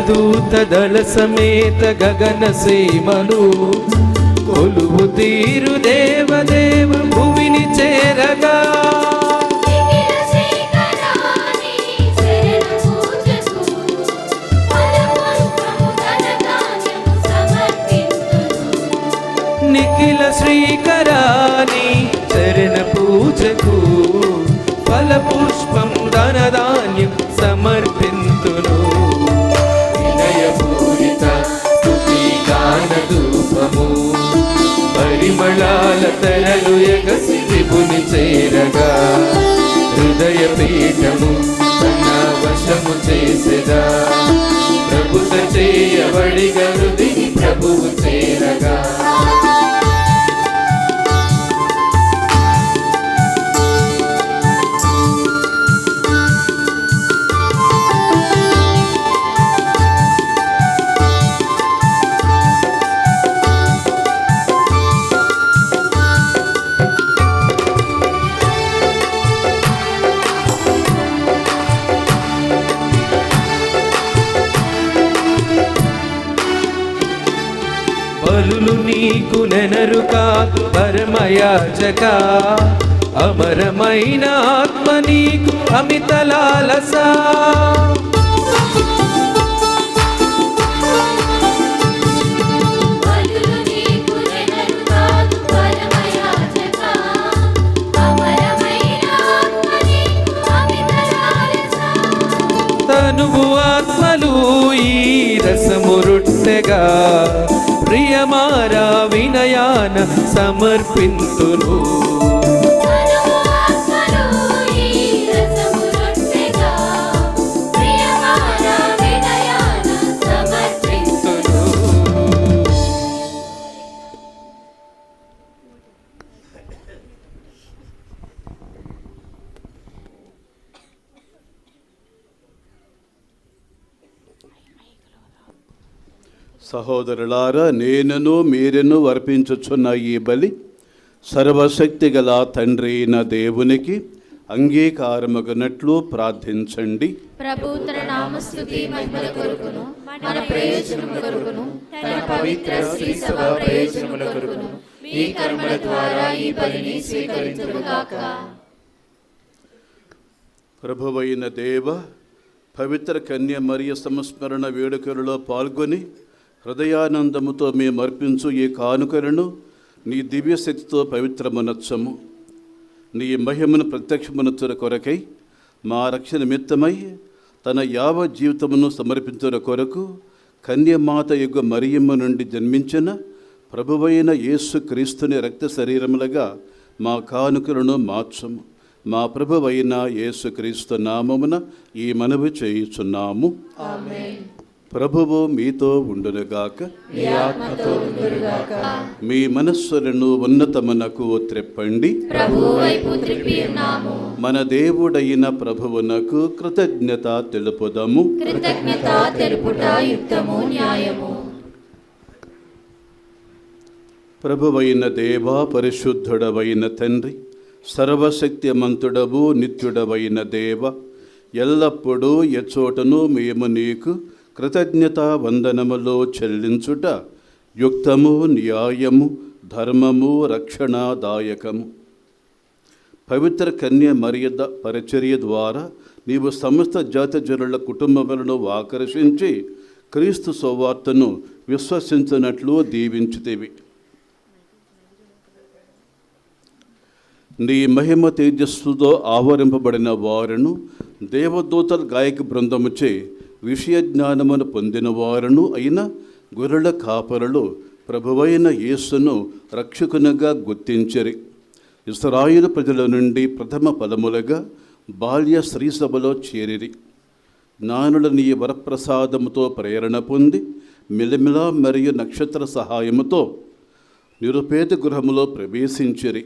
దూతదళ సమేత గగన సీమను కొలువు తీరు దేవదేవ భువిని చేరగా నిఖిల శ్రీకరాని చరణ పూజకు ఫల పుష్పం ధనధాన్యం సమర్పింతును ధూపము పరిమళాల తెరలు ఎగసి విభుని చేరగా హృదయ పీఠము తన వశము చేసెదా ప్రభుత చేయబడిగ హృది ప్రభువు చేరగా బలులు నీకు నెనరు కాదు పరమయాజక అమరమైన ఆత్మ నీకు అమిత లాలస తనువు ఆత్మలు ఈ రసము రొట్టెగా ప్రియమారా వినయాన సమర్పింతును సహోదరులారా, నేనును మీరును అర్పించుచున్న ఈ బలి సర్వశక్తి గల తండ్రి అయిన దేవునికి అంగీకారమగునట్లు ప్రార్థించండి. ప్రభు తన నామస్తుతి మహిమల కొరకును మన ప్రయోజనముల కొరకును తన పవిత్ర శ్రీ సభ ప్రయోజనముల కొరకును ఈ కర్మల ద్వారా ఈ బలిని స్వీకరించుగాక. ప్రభువైన దేవ, పవిత్ర కన్య మరియ సంస్మరణ వేడుకలలో పాల్గొని హృదయానందముతో మేము అర్పించు ఈ కానుకలను నీ దివ్యశక్తితో పవిత్రమునచ్చము. నీ మహిమను ప్రత్యక్షమునచ్చున కొరకై మా రక్షణ నిమిత్తమై తన యావ జీవితమును సమర్పించిన కొరకు కన్యమాత యొక్క మరియమ్మ నుండి జన్మించిన ప్రభువైన యేసు క్రీస్తుని రక్త శరీరములుగా మా కానుకలను మార్చము. మా ప్రభువైన యేసు క్రీస్తు నామమున ఈ మనవి చేయుచున్నాము. ప్రభువు మీతో ఉండునుగాక. మీ మనస్సులను ఉన్నతమునకు త్రెప్పండి. మన దేవుడైన ప్రభువునకు కృతజ్ఞత తెలుపుదము. ప్రభువైన దేవా, పరిశుద్ధుడవైన తండ్రి, సర్వశక్తిమంతుడవు నిత్యుడవైన దేవ, ఎల్లప్పుడూ ఎచ్చోటను మేము నీకు కృతజ్ఞతా వందనములో చెల్లించుట యుక్తము, న్యాయము, ధర్మము, రక్షణాదాయకము. పవిత్ర కన్య మరియ పరిచర్య ద్వారా నీవు సమస్త జాతి జనుల కుటుంబములను ఆకర్షించి క్రీస్తు సువార్తను విశ్వసించినట్లు దీవించుతేవి. నీ మహిమ తేజస్సుతో ఆవరింపబడిన వారును దేవదూతల గాయక బృందముచే విషయ జ్ఞానమును పొందిన వారును అయిన గొర్రెల కాపరులు ప్రభువైన యేసును రక్షకునిగా గుర్తించరి. ఇశ్రాయేలు ప్రజల నుండి ప్రథమ ఫలములుగా బాల్య స్త్రీ సభలో చేరిరి. జ్ఞానుల నీ వరప్రసాదముతో ప్రేరణ పొంది మిలమిల మరియు నక్షత్ర సహాయముతో నిరుపేద గృహములో ప్రవేశించిరి.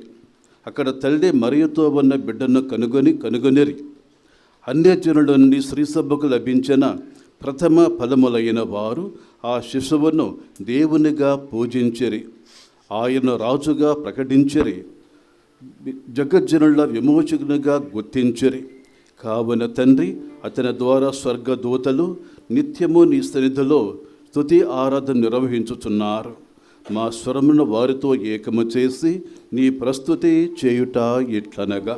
అక్కడ తల్లి మరియతో ఉన్న బిడ్డను కనుగొనిరి. అన్యజనుల నుండి స్త్రీ సభకు లభించిన ప్రథమ ఫలములైన వారు ఆ శిశువును దేవునిగా పూజించిరి. ఆయన రాజుగా ప్రకటించిరి. జగజ్జనుల విమోచకునిగా గుర్తించిరి. కావున తండ్రి, అతని ద్వారా స్వర్గదూతలు నిత్యము నీ సన్నిధిలో స్తుతి ఆరాధన నిర్వహించుచున్నారు. మా స్వరమును వారితో ఏకము చేసి నీ ప్రస్తుతి చేయుట ఇట్లనగా.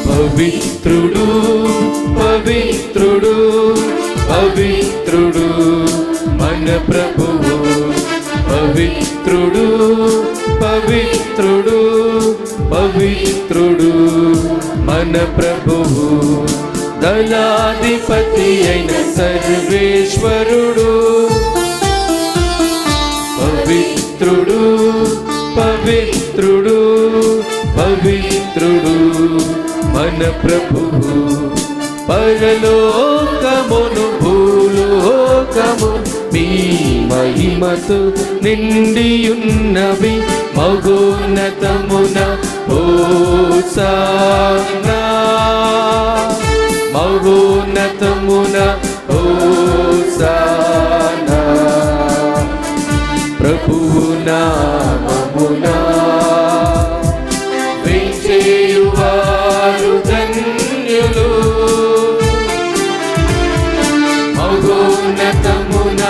పవిత్రుడు పవిత్రుడు పవిత్రుడు మన ప్రభువు, పవిత్రుడు పవిత్రుడు పవిత్రుడు మన ప్రభువు, దళాధిపతి అయిన సర్వేశ్వరుడు. పవిత్రుడు పవిత్రుడు పవిత్రుడు మన ప్రభువు, పరలోకమును భూలోకము మీ మహిమతో నిండియున్నవి. మహోన్నతమున హోసన్నా, మహోన్నతమున హోసన్నా, ప్రభువు నామమునా విజయువారు ధన్యులు. మహోన్నతమున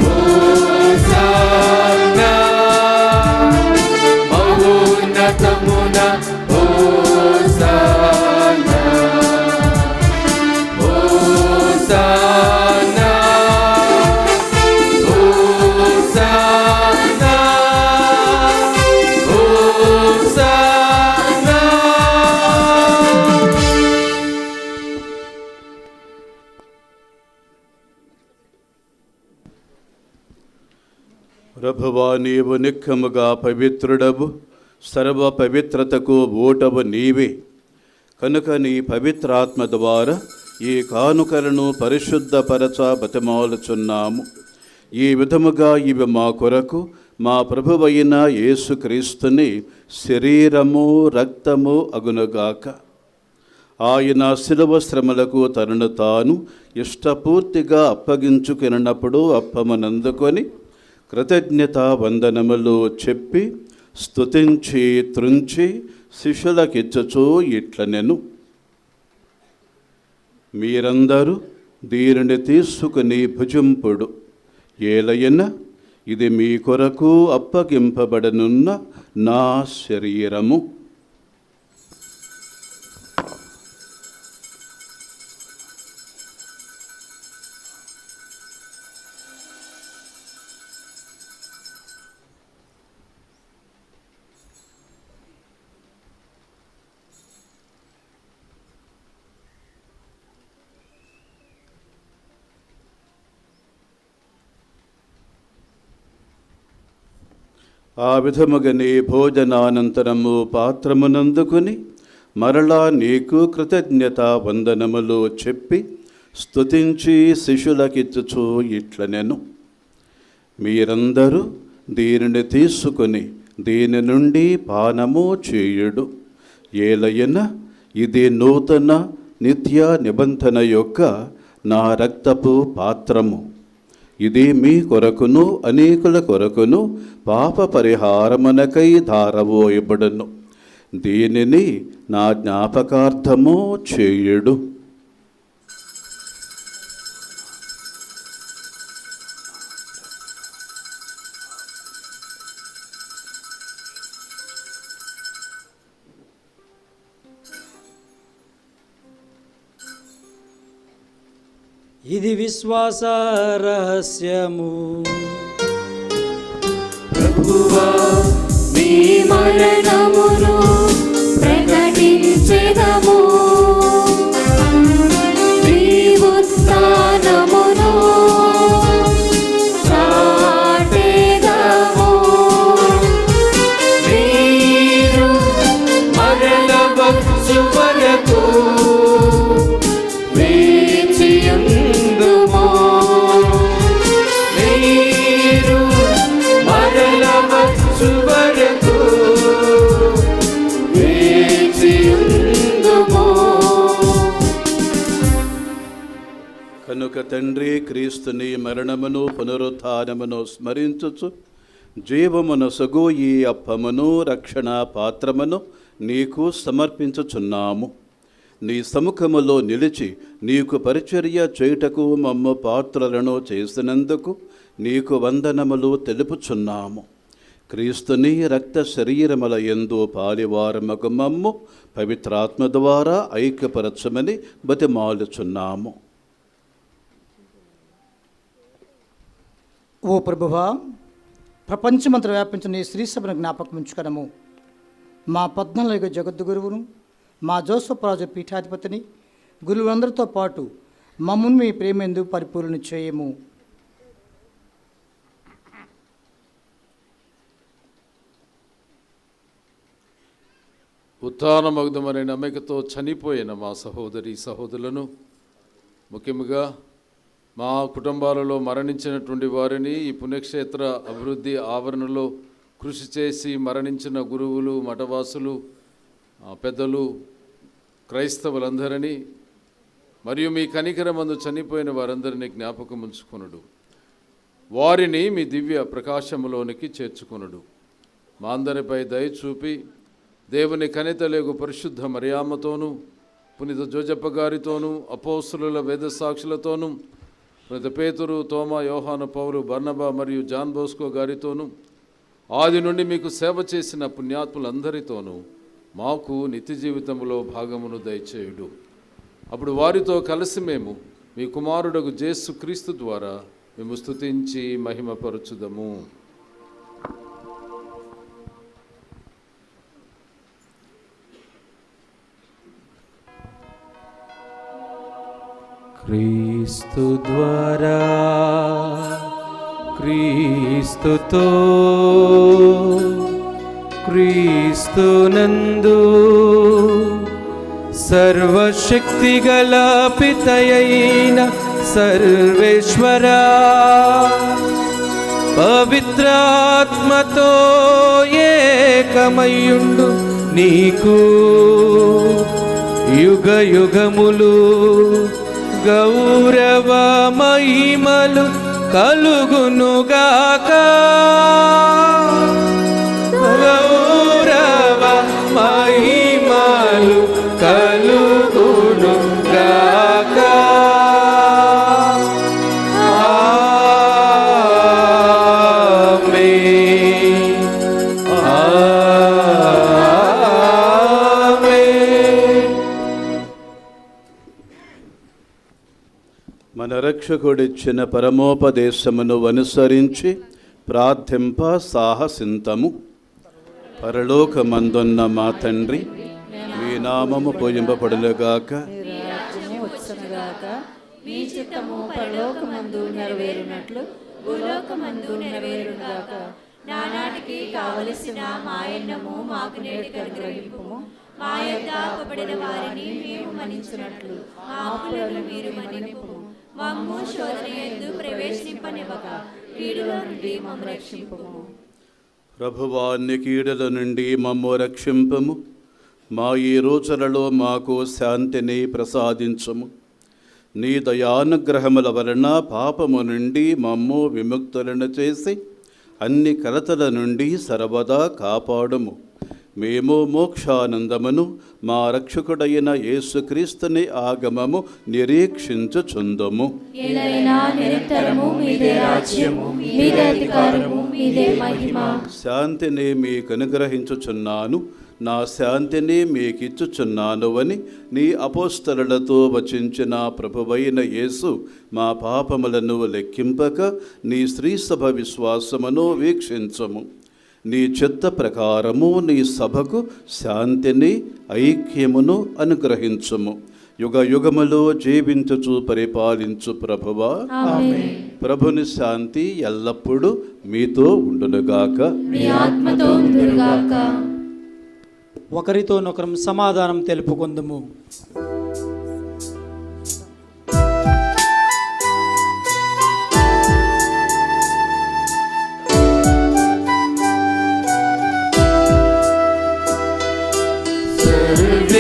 హోసన్నా, మహోన్నతమున హోసన్నా, హోసన్నా, హోసన్నా, హోసన్నా. ప్రభువా, నీవు నిక్కముగా పవిత్రుడవు, సర్వ పవిత్రతకు ఓటవు నీవే. కనుక నీ పవిత్రాత్మ ద్వారా ఈ కానుకలను పరిశుద్ధపరచ బతిమాలుచున్నాము. ఈ విధముగా ఇవి మా కొరకు మా ప్రభువైన యేసుక్రీస్తుని శరీరము రక్తము అగునుగాక. ఆయన శిలువ శ్రమలకు తనను తాను ఇష్టపూర్తిగా అప్పగించుకున్నప్పుడు అప్పమనందుకొని కృతజ్ఞతా వందనములు చెప్పి స్తుతించి త్రుంచి శిష్యులకిచ్చుచూ ఇట్లనెను. మీరందరూ దీనిని తీసుకుని భుజింపుడు. ఏలయన ఇది మీ కొరకు అప్పగింపబడనున్న నా శరీరము. ఆ విధముగని భోజనానంతరము పాత్రమునందుకుని మరలా నీకు కృతజ్ఞతా వందనములు చెప్పి స్తుతించి శిష్యులకిచ్చుచూ ఇట్లనెను. మీరందరూ దీనిని తీసుకుని దీని నుండి పానము చేయుడు. ఏలయన ఇది నూతన నిత్య నిబంధన యొక్క నా రక్తపు పాత్రము. ఇది మీ కొరకును అనేకుల కొరకును పాప పరిహారమునకై ధారవోయబడును. దీనిని నా జ్ఞాపకార్థము చేయుడు. ఇది విశ్వాస రహస్యము. ప్రభువా నీ మరణమును ప్రకటించెదము, నీ ఉత్థానమును చాటెదము. మీరు మరల వచ్చు వరకు వేచియుందుము. మీరు మరల వచ్చు వరకు వేచియుందుము. కనుక తండ్రి, క్రీస్తుని మరణమును పునరుత్థానమును స్మరించుచు జీవమునసగు ఈ అప్పమును రక్షణ పాత్రమును నీకు సమర్పించుచున్నాము. నీ సముఖములో నిలిచి నీకు పరిచర్య చేయుటకు మమ్ము పాత్రలను చేసినందుకు నీకు వందనములు తెలుపుచున్నాము. క్రీస్తుని రక్త శరీరముల యందు పాలివారమగు మమ్ము పవిత్రాత్మ ద్వారా ఐక్యపరచమని బతిమాలుచున్నాము. ఓ ప్రభువా, ప్రపంచమంతా వ్యాపించిన ఈ శ్రీ సభను జ్ఞాపకం ఉంచుకనము. మా 14 జగద్గురువును, మా జోసఫ్ రాజు పీఠాధిపతిని, గురువులందరితో పాటు మమ్మల్ని మీ ప్రేమేందు పరిపూర్ణ చేయము. ఉత్థానమగుదమనే నమ్మకతో చనిపోయిన మా సహోదరి సహోదరులను, ముఖ్యంగా మా కుటుంబాలలో మరణించినటువంటి వారిని ఈ పుణ్యక్షేత్ర అభివృద్ధి ఆవరణలో కృషి చేసి మరణించిన గురువులు, మఠవాసులు, పెద్దలు, క్రైస్తవులందరినీ మరియు మీ కనికరమందు చనిపోయిన వారందరినీ జ్ఞాపకం ఉంచుకొనుడు. వారిని మీ దివ్య ప్రకాశములోనికి చేర్చుకొనుడు. మా అందరిపై దయ చూపి దేవుని కనితలేగు పరిశుద్ధ మరియమ్మతోనూ, పునీత జోజప్ప గారితోనూ, అపోస్తుల వేద సాక్షులతోనూ, పునీత పేతురు, తోమా, యోహాను, పౌలు, బర్నబా మరియు జాన్ బోస్కో గారితోనూ, ఆది నుండి మీకు సేవ చేసిన పుణ్యాత్ములందరితోనూ మాకు నిత్య జీవితంలో భాగమును దయచేయుడు. అప్పుడు వారితో కలిసి మేము మీ కుమారుడగు యేసు క్రీస్తు ద్వారా మేము స్తుతించి మహిమపరచుదము. క్రీస్తు ద్వారా, క్రీస్తుతో, క్రీస్తునందు సర్వశక్తిగల పితయైన సర్వేశ్వరా, పవిత్రాత్మతో ఏకమయ్యుండు నీకు యుగ యుగములు గౌరవ మహిమలు కలుగునుగాక. గౌరవ మహిమలు కలుగునుగాక. ఆమేన్. ఆమేన్. మన రక్షకుడిచ్చిన పరమోపదేశమును అనుసరించి ప్రార్థింప సాహసింతము. పరలోకమందున్న మా తండ్రి, మీ నామము పూజింపబడునుగాక. మీ రాజ్యము వచ్చునుగాక. మీ చిత్తము పరలోకమందు నెరవేరునట్లు భూలోకమందు నెరవేరునుగాక. నానాటికి కావలసిన మాయన్నము మాకు నేటికి అనుగ్రహింపుము. మా యొద్ద అప్పబడిన వారిని మేము మన్నించినట్లు మా అప్పులను మీరు మన్నింపుము. మమ్ము శోధన యందు ప్రవేశింపనివ్వక కీడులో నుండి మమ్ము రక్షింపుము. ప్రభువాన్ని కీడుల నుండి మమ్ము రక్షింపము. మా ఈ రోజులలో మాకు శాంతిని ప్రసాదించము. నీ దయానుగ్రహముల వలన పాపము నుండి మమ్ము విముక్తులను చేసి అన్ని కలతల నుండి సర్వదా కాపాడుము. మేము మోక్షానందమును మా రక్షకుడైన యేసుక్రీస్తుని ఆగమము నిరీక్షించుచుందుము. ఎలైనా నిరంతరము మీదే రాజ్యము, మీదే అధికారము, మీదే మహిమ. శాంతిని మీకు అనుగ్రహించుచున్నాను, నా శాంతిని మీకిచ్చుచున్నాను అని నీ అపోస్తలులతో వచించిన ప్రభువైన యేసు మా పాపములను లెక్కింపక నీ శ్రీసభ విశ్వాసమును వీక్షించము. నీ చిత్త ప్రకారము నీ సభకు శాంతిని ఐక్యమును అనుగ్రహించుము. యుగ యుగములో జీవించుచు పరిపాలించు ప్రభువా, ఆమేన్. ప్రభుని శాంతి ఎల్లప్పుడూ మీతో ఉండునుగాక. మీ ఆత్మతో ఉండుగాక. ఒకరితోనొకరం సమాధానం తెలుపుకుందుము.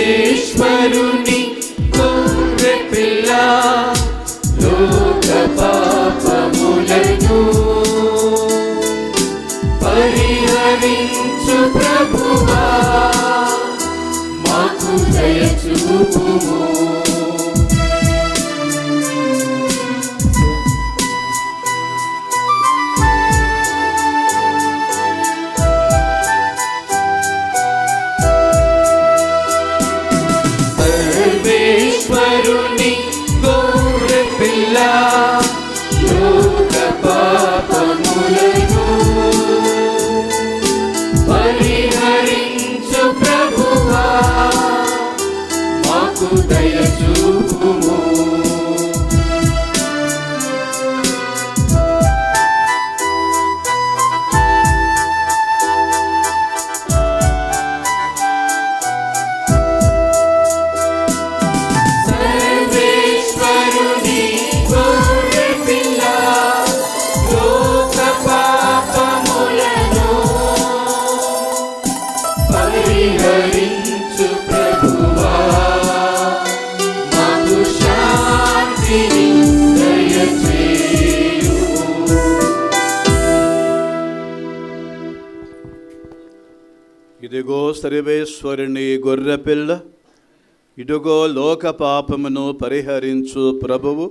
సర్వేశ్వరుని గొర్రె పిల్ల, లోక పాపములను పరిహరించు ప్రభువా, మాకు దయ చూపుము. సర్వేశ్వరుని గొర్రె పిల్ల, లోక పాపములను పరిహరించు ప్రభువా, మాకు దయ చూపుము. సర్వేశ్వరుని గొర్రె పిల్ల, లోక పాపములను పరిహరించు ప్రభువా, మాకు శాంతిని దయచేయుము. ఇదిగో సర్వేశ్వరుని గొర్రెపిల్ల, ఇదిగో లోక పాపమును పరిహరించు ప్రభువు.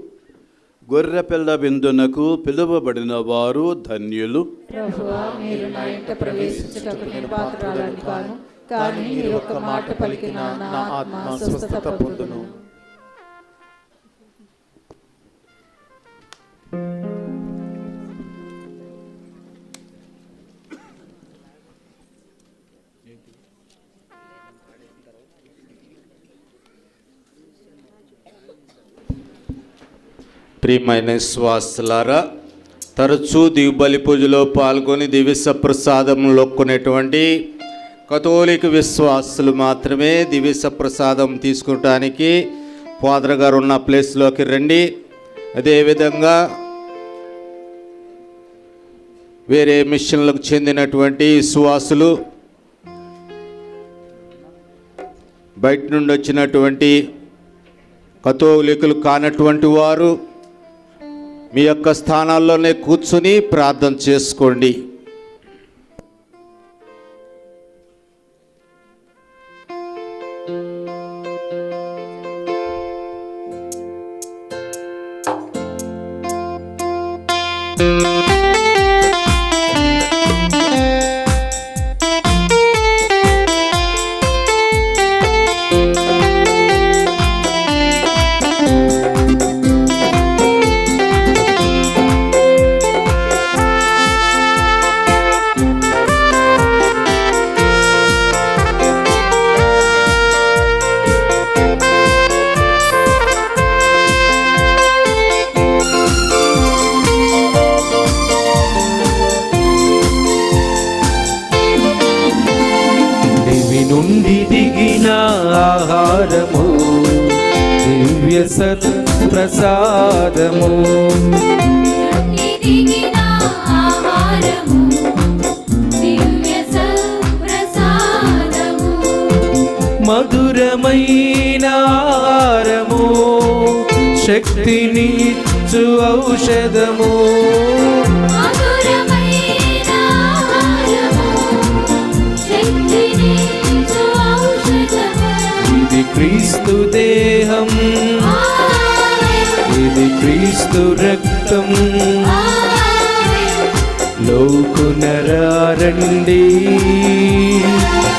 గొర్రెపిల్ల విందునకు పిలువబడిన వారు ధన్యులు. ప్రభువా, మీరు నా ఇంట ప్రవేశించుటకు నేను పాత్రురాలిని కాను, కానీ మీరు ఒక్క మాట పలికిన నా ఆత్మ స్వస్థత పొందును. ప్రియమైన విశ్వాసులారా, తరచూ దివ్యబలి పూజలో పాల్గొని దివ్య ప్రసాదం లొక్కునేటువంటి కథోలిక విశ్వాసులు మాత్రమే దివ్య ప్రసాదం తీసుకుంటానికి ఫాదర్ గారు ఉన్న ప్లేస్లోకి రండి. అదేవిధంగా వేరే మిషన్లకు చెందినటువంటి విశ్వాసులు, బయట నుండి వచ్చినటువంటి కథోలికులు కానటువంటి వారు మీ యొక్క స్థానాల్లోనే కూర్చుని ప్రార్థన చేసుకోండి. నుండి దిగిన ఆహారము, దివ్య సత్ ప్రసాదము, దిగిన ఆహారము, దివ్య సత్ప్రసాదము, మధురమైన ఆహారము, శక్తినిచ్చు ఔషధము. మధురమైన ఆహారము, శక్తినిచ్చు ఔషధము. ఇది క్రీస్తు దేహం, ఇది క్రీస్తు రక్తం. లోకునరారండి,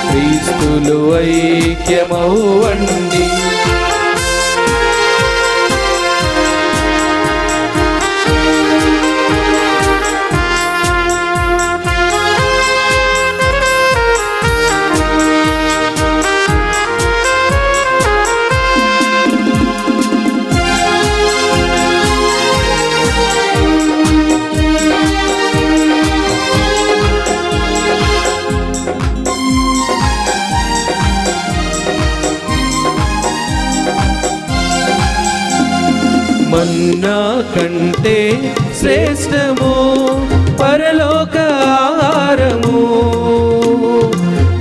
క్రీస్తులు ఐక్యమవ్వండి. మన్నా కంటే శ్రేష్టము పరలోక ఆహారము,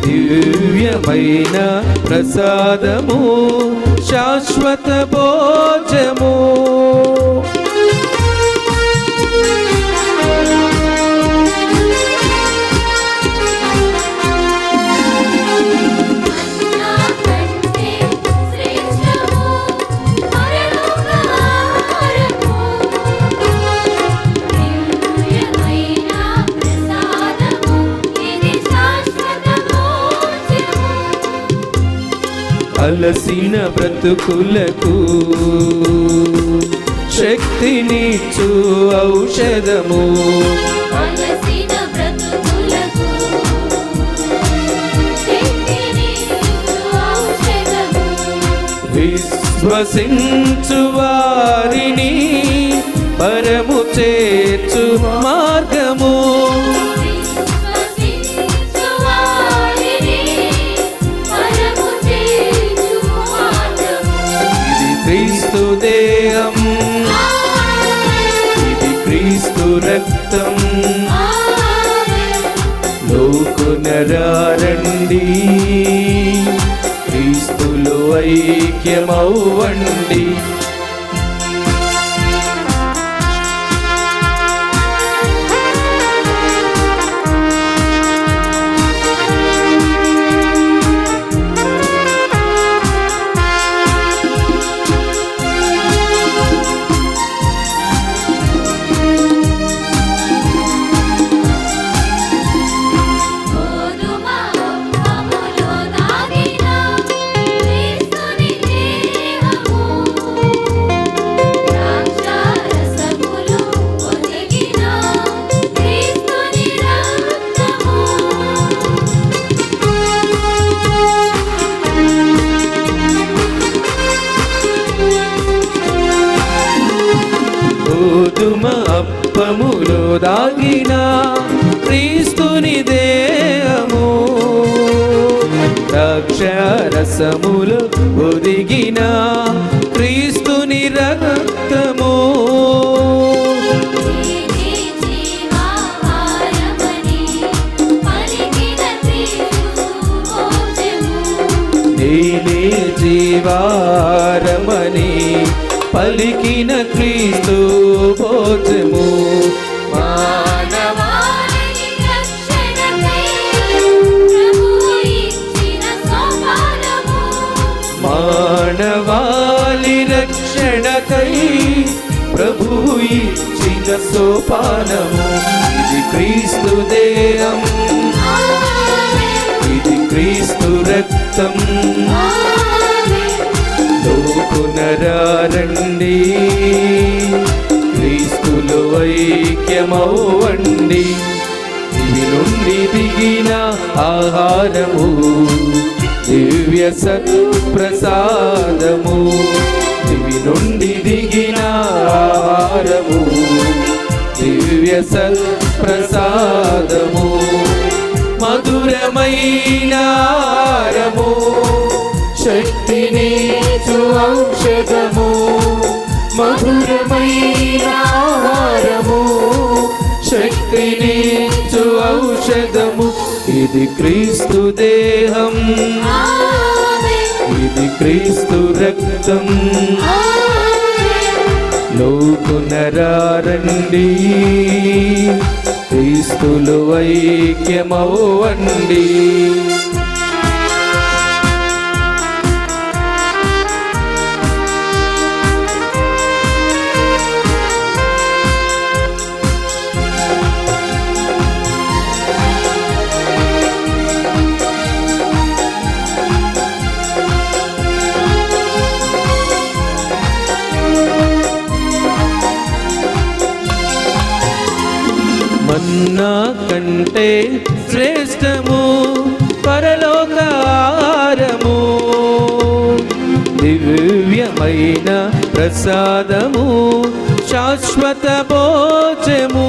దివ్యమైన ప్రసాదము, శాశ్వత భోజము. అలసిన బ్రతుకులకు శక్తినిచ్చు ఔషధము, అలసిన బ్రతుకులకు శక్తినిచ్చు ఔషధము. విశ్వసించు వారిని పరము చేర్చు మార్గము, విశ్వసించు వారిని పరము చేర్చు మార్గము. ఇది క్రీస్తు దేహం, ఇది క్రీస్తు రక్తం. లోకునరారండి, క్రీస్తులు ఐక్యమవ్వండి. గోధుమ అప్పములో దాగిన క్రీస్తుని దేహము, ద్రాక్షారసములో ఒదిగిన క్రీస్తుని రక్తము. గోధుమ అప్పములో దాగిన క్రీస్తుని దేహము, ద్రాక్షారసములో ఒదిగిన క్రీస్తుని రక్తము. నేనే జీవాహారమని పలికిన క్రీస్తు భోజము. నేనే జీవారమని పలికిన క్రీస్తు భోజము. మానవాళి రక్షణకై ప్రభువు ఇచ్చిన సోపానము. మానవాళి రక్షణకై ప్రభువు ఇచ్చిన సోపానము. ఇది క్రీస్తు దేహం, ఇది క్రీస్తు రక్తం. లోకునరారండి, క్రీస్తులు ఐక్యమవ్వండి. ఇవి నుండి దిగిన ఆహారము, దివ్య సత్ప్రసాదము. ఇవి నుండి దిగిన ఆహారము, దివ్య సత్ప్రసాదము. మధురమైన ఆహారము, శక్తినిచ్చు ఔషధము. మధురమైన ఆహారము, శక్తినిచ్చు ఔషధము. ఇది క్రీస్తు దేహం, ఆమేన్. ఇది క్రీస్తు రక్తం. లోకునరారండి, క్రీస్తులు ఐక్యమవ్వండి. మన్నా కంటే శ్రేష్టము పరలోక ఆహారము, దివ్యమైన ప్రసాదము, శాశ్వత భోజము.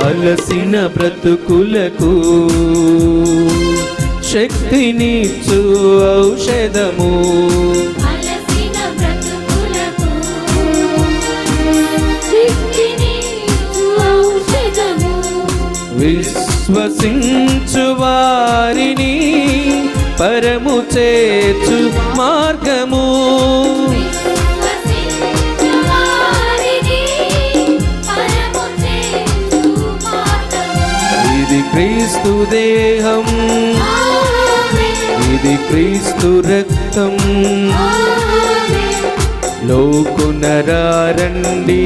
అలసిన బ్రతుకులకు శక్తినిచ్చు ఔషధము, విశ్వసించు వారిని పరము చేర్చు మార్గము. ఇది క్రీస్తు దేహం, ఇది క్రీస్తు రక్తం. లోకునరారండి,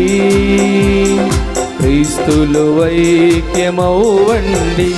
క్రీస్తులు ఐక్యమవ్వండి.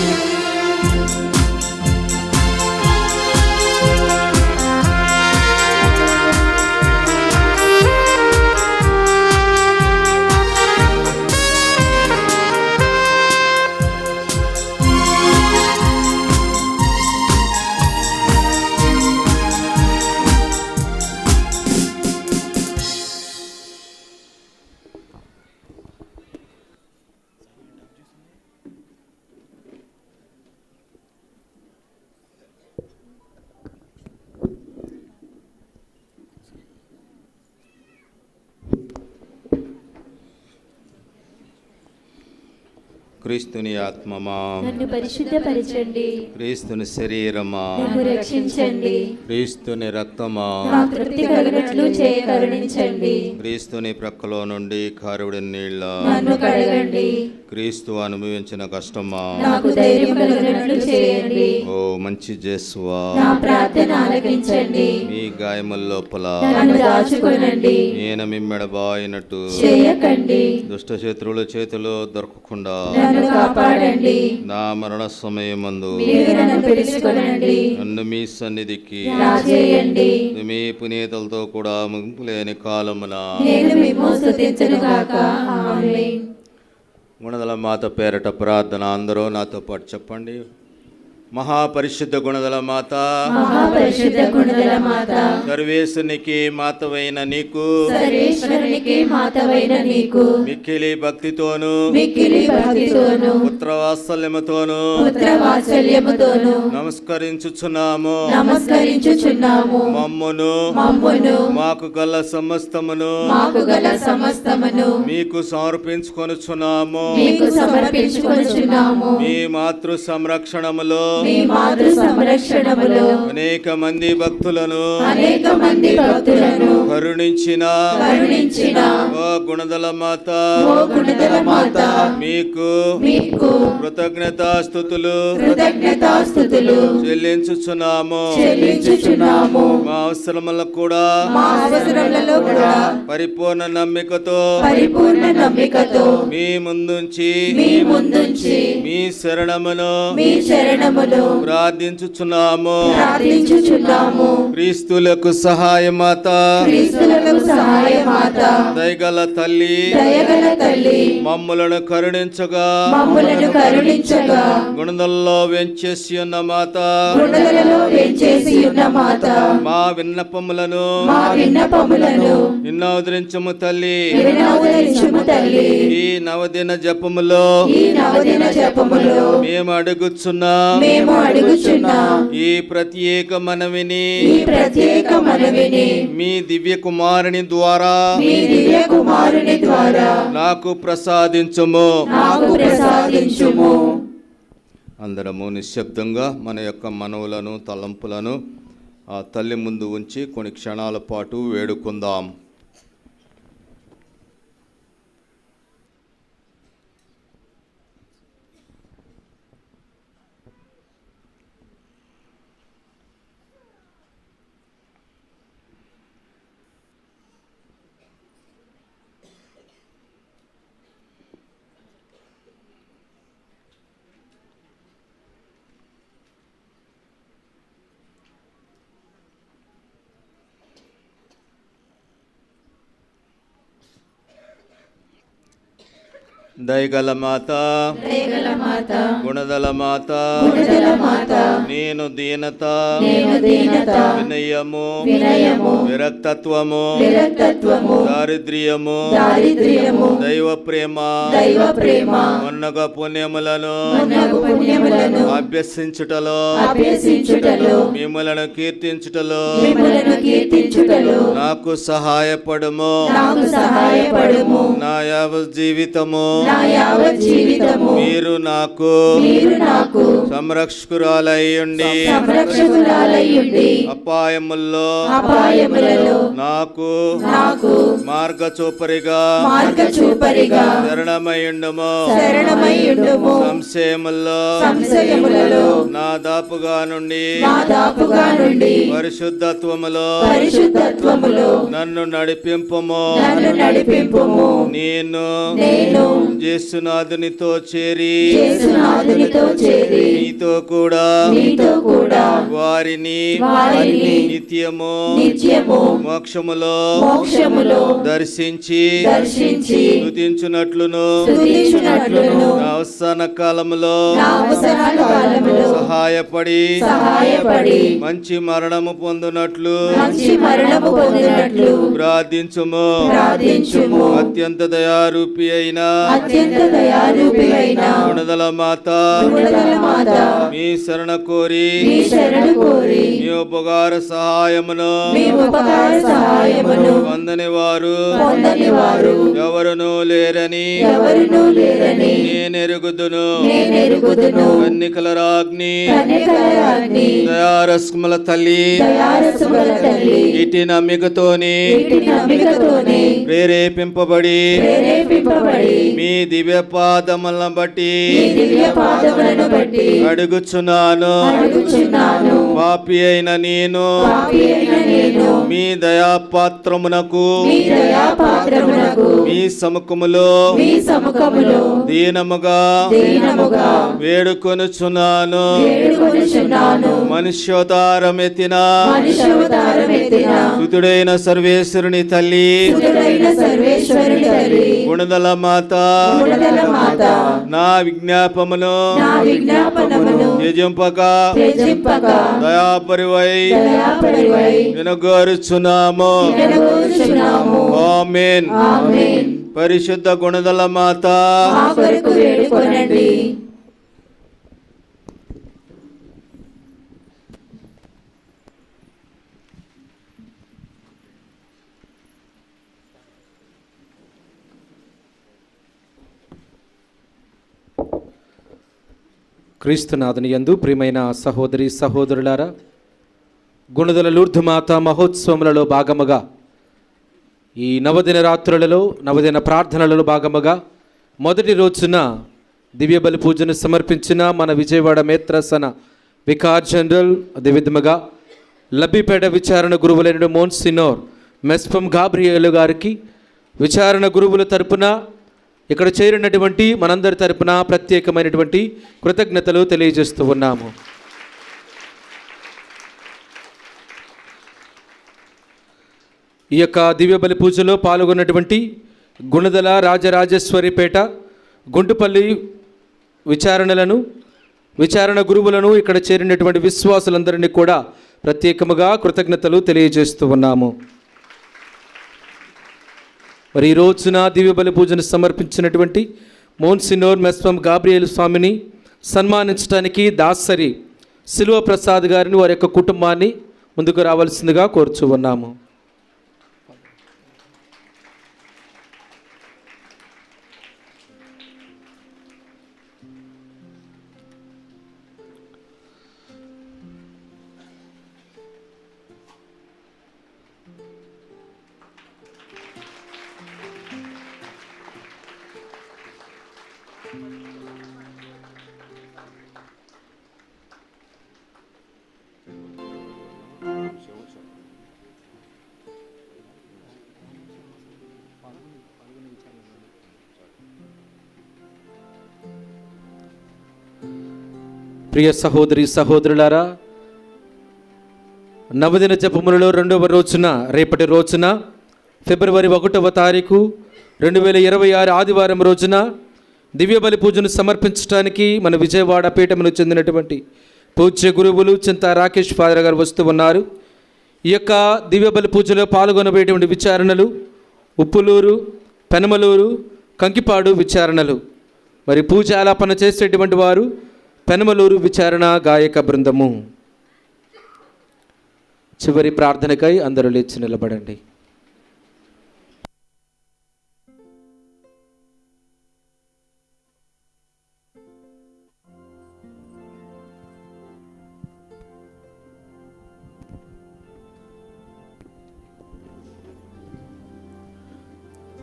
క్రీస్తుని ఆత్మమా నన్ను పరిశుద్ధపరచండి, క్రీస్తుని శరీరమా నన్ను రక్షించండి, క్రీస్తుని రక్తమా నా తృప్తి కలిగినట్లు చేయ కరుణించండి, క్రీస్తుని ప్రక్కలో నుండి కారుడి నీళ్ళ నన్ను కడగండి, క్రీస్తు అనుభవించిన కష్టమా నాకు ధైర్యం కలిగినట్లు చేయండి, ఓ మంచి జేసువా నా ప్రార్థన ఆలకించండి, మీ గాయముల లోపల నన్ను దాచుకొనండి, నేను మిమ్మెడబాయినట్టు చేయకండి, దుష్ట శత్రువుల చేతిలో దొరకకుండా నన్ను కాపాడండి, నా మరణ సమయమందు మీరు నన్ను పిలుచుకొనండి, నన్ను మీ సన్నిధికి రాజేయండి, మీ పునీతులతో కూడా ముగింపు లేని కాలమున నేను మిమ్ము స్తుతించును గాక. ఆమేన్. గుణదల మాత పేరట ప్రార్థన అందరూ నాతో పాటు చెప్పండి. మహాపరిశుద్ధ గుణదల మాత, మహాపరిశుద్ధ గుణదల మాత, సర్వేశ్వరునికి మాతవైన నీకు సర్వేశ్వరునికి మాతవైన నీకు మిక్కిలి భక్తితోను మిక్కిలి భక్తితోను పుత్రవాత్సల్యముతోను పుత్రవాత్సల్యముతోను నమస్కరించుచున్నాము. నమస్కరించుచున్నాము. మమ్మును మాకు గల సమస్తమును మాకు గల సమస్తమును మీకు సమర్పించుకొనుచున్నాము. మీకు సమర్పించుకొనుచున్నాము. మీ మాతృ సంరక్షణములో మీ మాతృ సంరక్షణములో అనేక మంది భక్తులను కరుణించిన ఓ గుణదల మాత, మీకు కృతజ్ఞతాస్తుతులు చెల్లించుచున్నాము. మా అవసరములకు కూడా పరిపూర్ణ నమ్మికతో మీ ముందుంచి మీ శరణమును ప్రార్థించుచున్నాము. క్రీస్తులకు సహాయ మాత, సహాయమాత దయగల తల్లి దయగల తల్లి మమ్ములను కరుణించగా మమ్ములను కరుణించగా గుణదల్లో వెంచేసి ఉన్న మాత గుణదలలో వేంచేసి ఉన్న మాత మా విన్నపములను మా విన్నపములను నిన్నోదరించము తల్లి వినోదరించుము తల్లి ఈ నవదిన జపములో ఈ నవదిన జపములో మేము అడుగుచున్న మేము అడుగుచున్న ఈ ప్రత్యేక మనవిని ఈ ప్రత్యేక మనవిని మీ దివ్య కుమారుని ద్వారా మీ దివ్య కుమారుని ద్వారా నాకు ప్రసాదించుము. నాకు ప్రసాదించుము. అందరము నిశ్శబ్దంగా మన యొక్క మనవులను తలంపులను ఆ తల్లి ముందు ఉంచి కొన్ని క్షణాల పాటు వేడుకుందాం. దయగల మాత దయగల మాత గుణదల మాత గుణదల మాత నేను దీనత నేను దీనత వినయము వినయము విరక్తత్వము విరక్తత్వము దారిద్ర్యము దారిద్ర్యము దైవ ప్రేమ దైవ ప్రేమ మొన్నగ పుణ్యములను మొన్నగు పుణ్యములను అభ్యసించుటలో అభ్యసించుటలో మిమ్మలను కీర్తించుటలో మిమ్మలను కీర్తించుటలో నాకు సహాయపడుము. నాకు సహాయపడుము. నా యావ జీవితము నా యావత్ జీవితము మీరు నాకు సంరక్షకురాలయ్యుండి సంరక్షకురాలయ్యుండి అపాయముల్లో అపాయములలో నాకు మార్గచూపరిగా మార్గచూపరిగా శరణమయ్యుండుము. శరణమయ్యుండుము. సంశయములలో నా దాపుగా నుండి పరిశుద్ధత్వములో నన్ను నడిపింపుము. నేను యేసునాథునితో చేరి నీతో కూడా వారిని నిత్యము మోక్షములో దర్శించి స్తుతించునట్లును నా అవసాన కాలములో సహాయపడి మంచి మరణము పొందునట్లు ప్రార్థించుము. అత్యంత దయారూపి అయిన గుణదల మాత మీ శరణ కోరి మీ ఉపకార సహాయమును పొందని వారు ఎవరునూ లేరని నేనెరుగుదును. కన్నికల రాజ్ఞి దయారస్మల తల్లి ఇటు నమ్మికతోని ప్రేరేపింపబడి మీ దివ్య పాదములను బట్టి అడుగుచున్నాను. పాపి అయిన నేను మీ దయాపాత్రమునకు మీ సముఖములో దీనముగా వేడుకొనుచున్నాను. మనుష్యోతారమెత్తిన సుతుడైన సర్వేశ్వరుని తల్లి గుణదల మాత నా విజ్ఞాపమును త్యజింపక దయాపరివై వినగోరుచున్నాము. ఆమేన్. పరిశుద్ధ గుణదల మాత క్రీస్తునాథుని యందు ప్రియమైన సహోదరి సహోదరులారా, గుణదల లూర్ధు మాత మహోత్సవములలో భాగముగా ఈ నవదిన రాత్రులలో నవదిన ప్రార్థనలలో భాగముగా మొదటి రోజున దివ్య బలి పూజను సమర్పించిన మన విజయవాడ మేత్రసన వికార్ జనరల్, అదేవిధముగా లబ్బిపేట విచారణ గురువులైన మోన్సినోర్ మెస్పం గాబ్రియేలు గారికి విచారణ గురువుల తరపున ఇక్కడ చేరినటువంటి మనందరి తరపున ప్రత్యేకమైనటువంటి కృతజ్ఞతలు తెలియజేస్తూ ఉన్నాము. ఈ యొక్క దివ్య బలి పూజలో పాల్గొన్నటువంటి గుణదల రాజరాజేశ్వరిపేట గుంటుపల్లి విచారణ గురువులను ఇక్కడ చేరినటువంటి విశ్వాసులందరినీ కూడా ప్రత్యేకముగా కృతజ్ఞతలు తెలియజేస్తూ ఉన్నాము. మరి ఈ రోజున దివ్య బలి పూజను సమర్పించినటువంటి మోన్సినోర్ మెస్వం గాబ్రియల్ స్వామిని సన్మానించడానికి దాసరి శిలువ ప్రసాద్ గారిని వారి యొక్క కుటుంబాన్ని ముందుకు రావాల్సిందిగా కోరుచూ ఉన్నాము. ప్రియ సహోదరి సహోదరులారా, నవదిన జపములలో రెండవ రోజున, రేపటి రోజున ఫిబ్రవరి 1వ తారీఖు 2026 ఆదివారం రోజున దివ్య బలి పూజను సమర్పించడానికి మన విజయవాడ పీఠమును చెందినటువంటి పూజ్య గురువులు చింతా రాకేష్ ఫాదర్ గారు వస్తూ ఉన్నారు. ఈ యొక్క దివ్య బలి పూజలో పాల్గొనబోయేటువంటి విచారణలు ఉప్పులూరు, పెనమలూరు, కంకిపాడు విచారణలు. మరి పూజ ఆలాపన చేసేటువంటి వారు పెనమలూరు విచారణ గాయక బృందము. చివరి ప్రార్థనకై అందరూ లేచి నిలబడండి.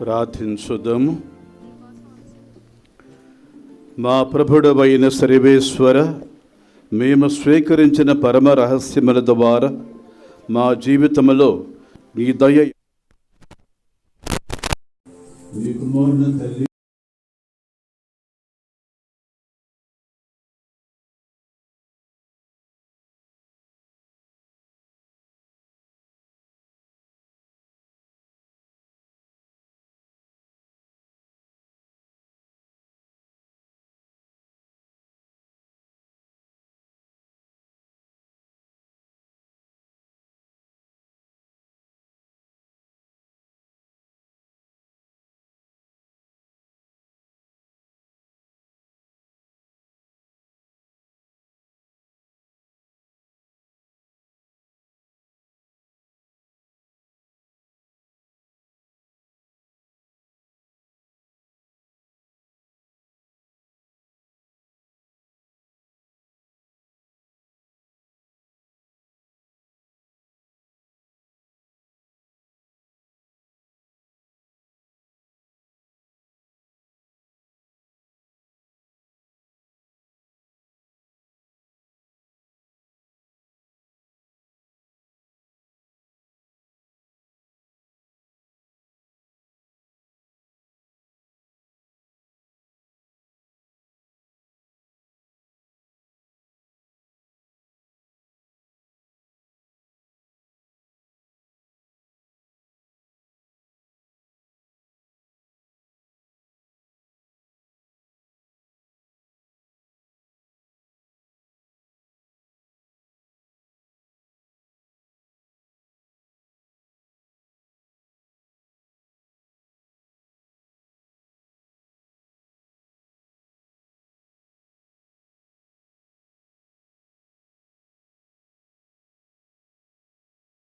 ప్రార్థించుదాము. మా ప్రభుడవైన సర్వేశ్వర, మేము స్వీకరించిన పరమ రహస్యముల ద్వారా మా జీవితంలో నీ దయ, మీ కుమారుని తల్లి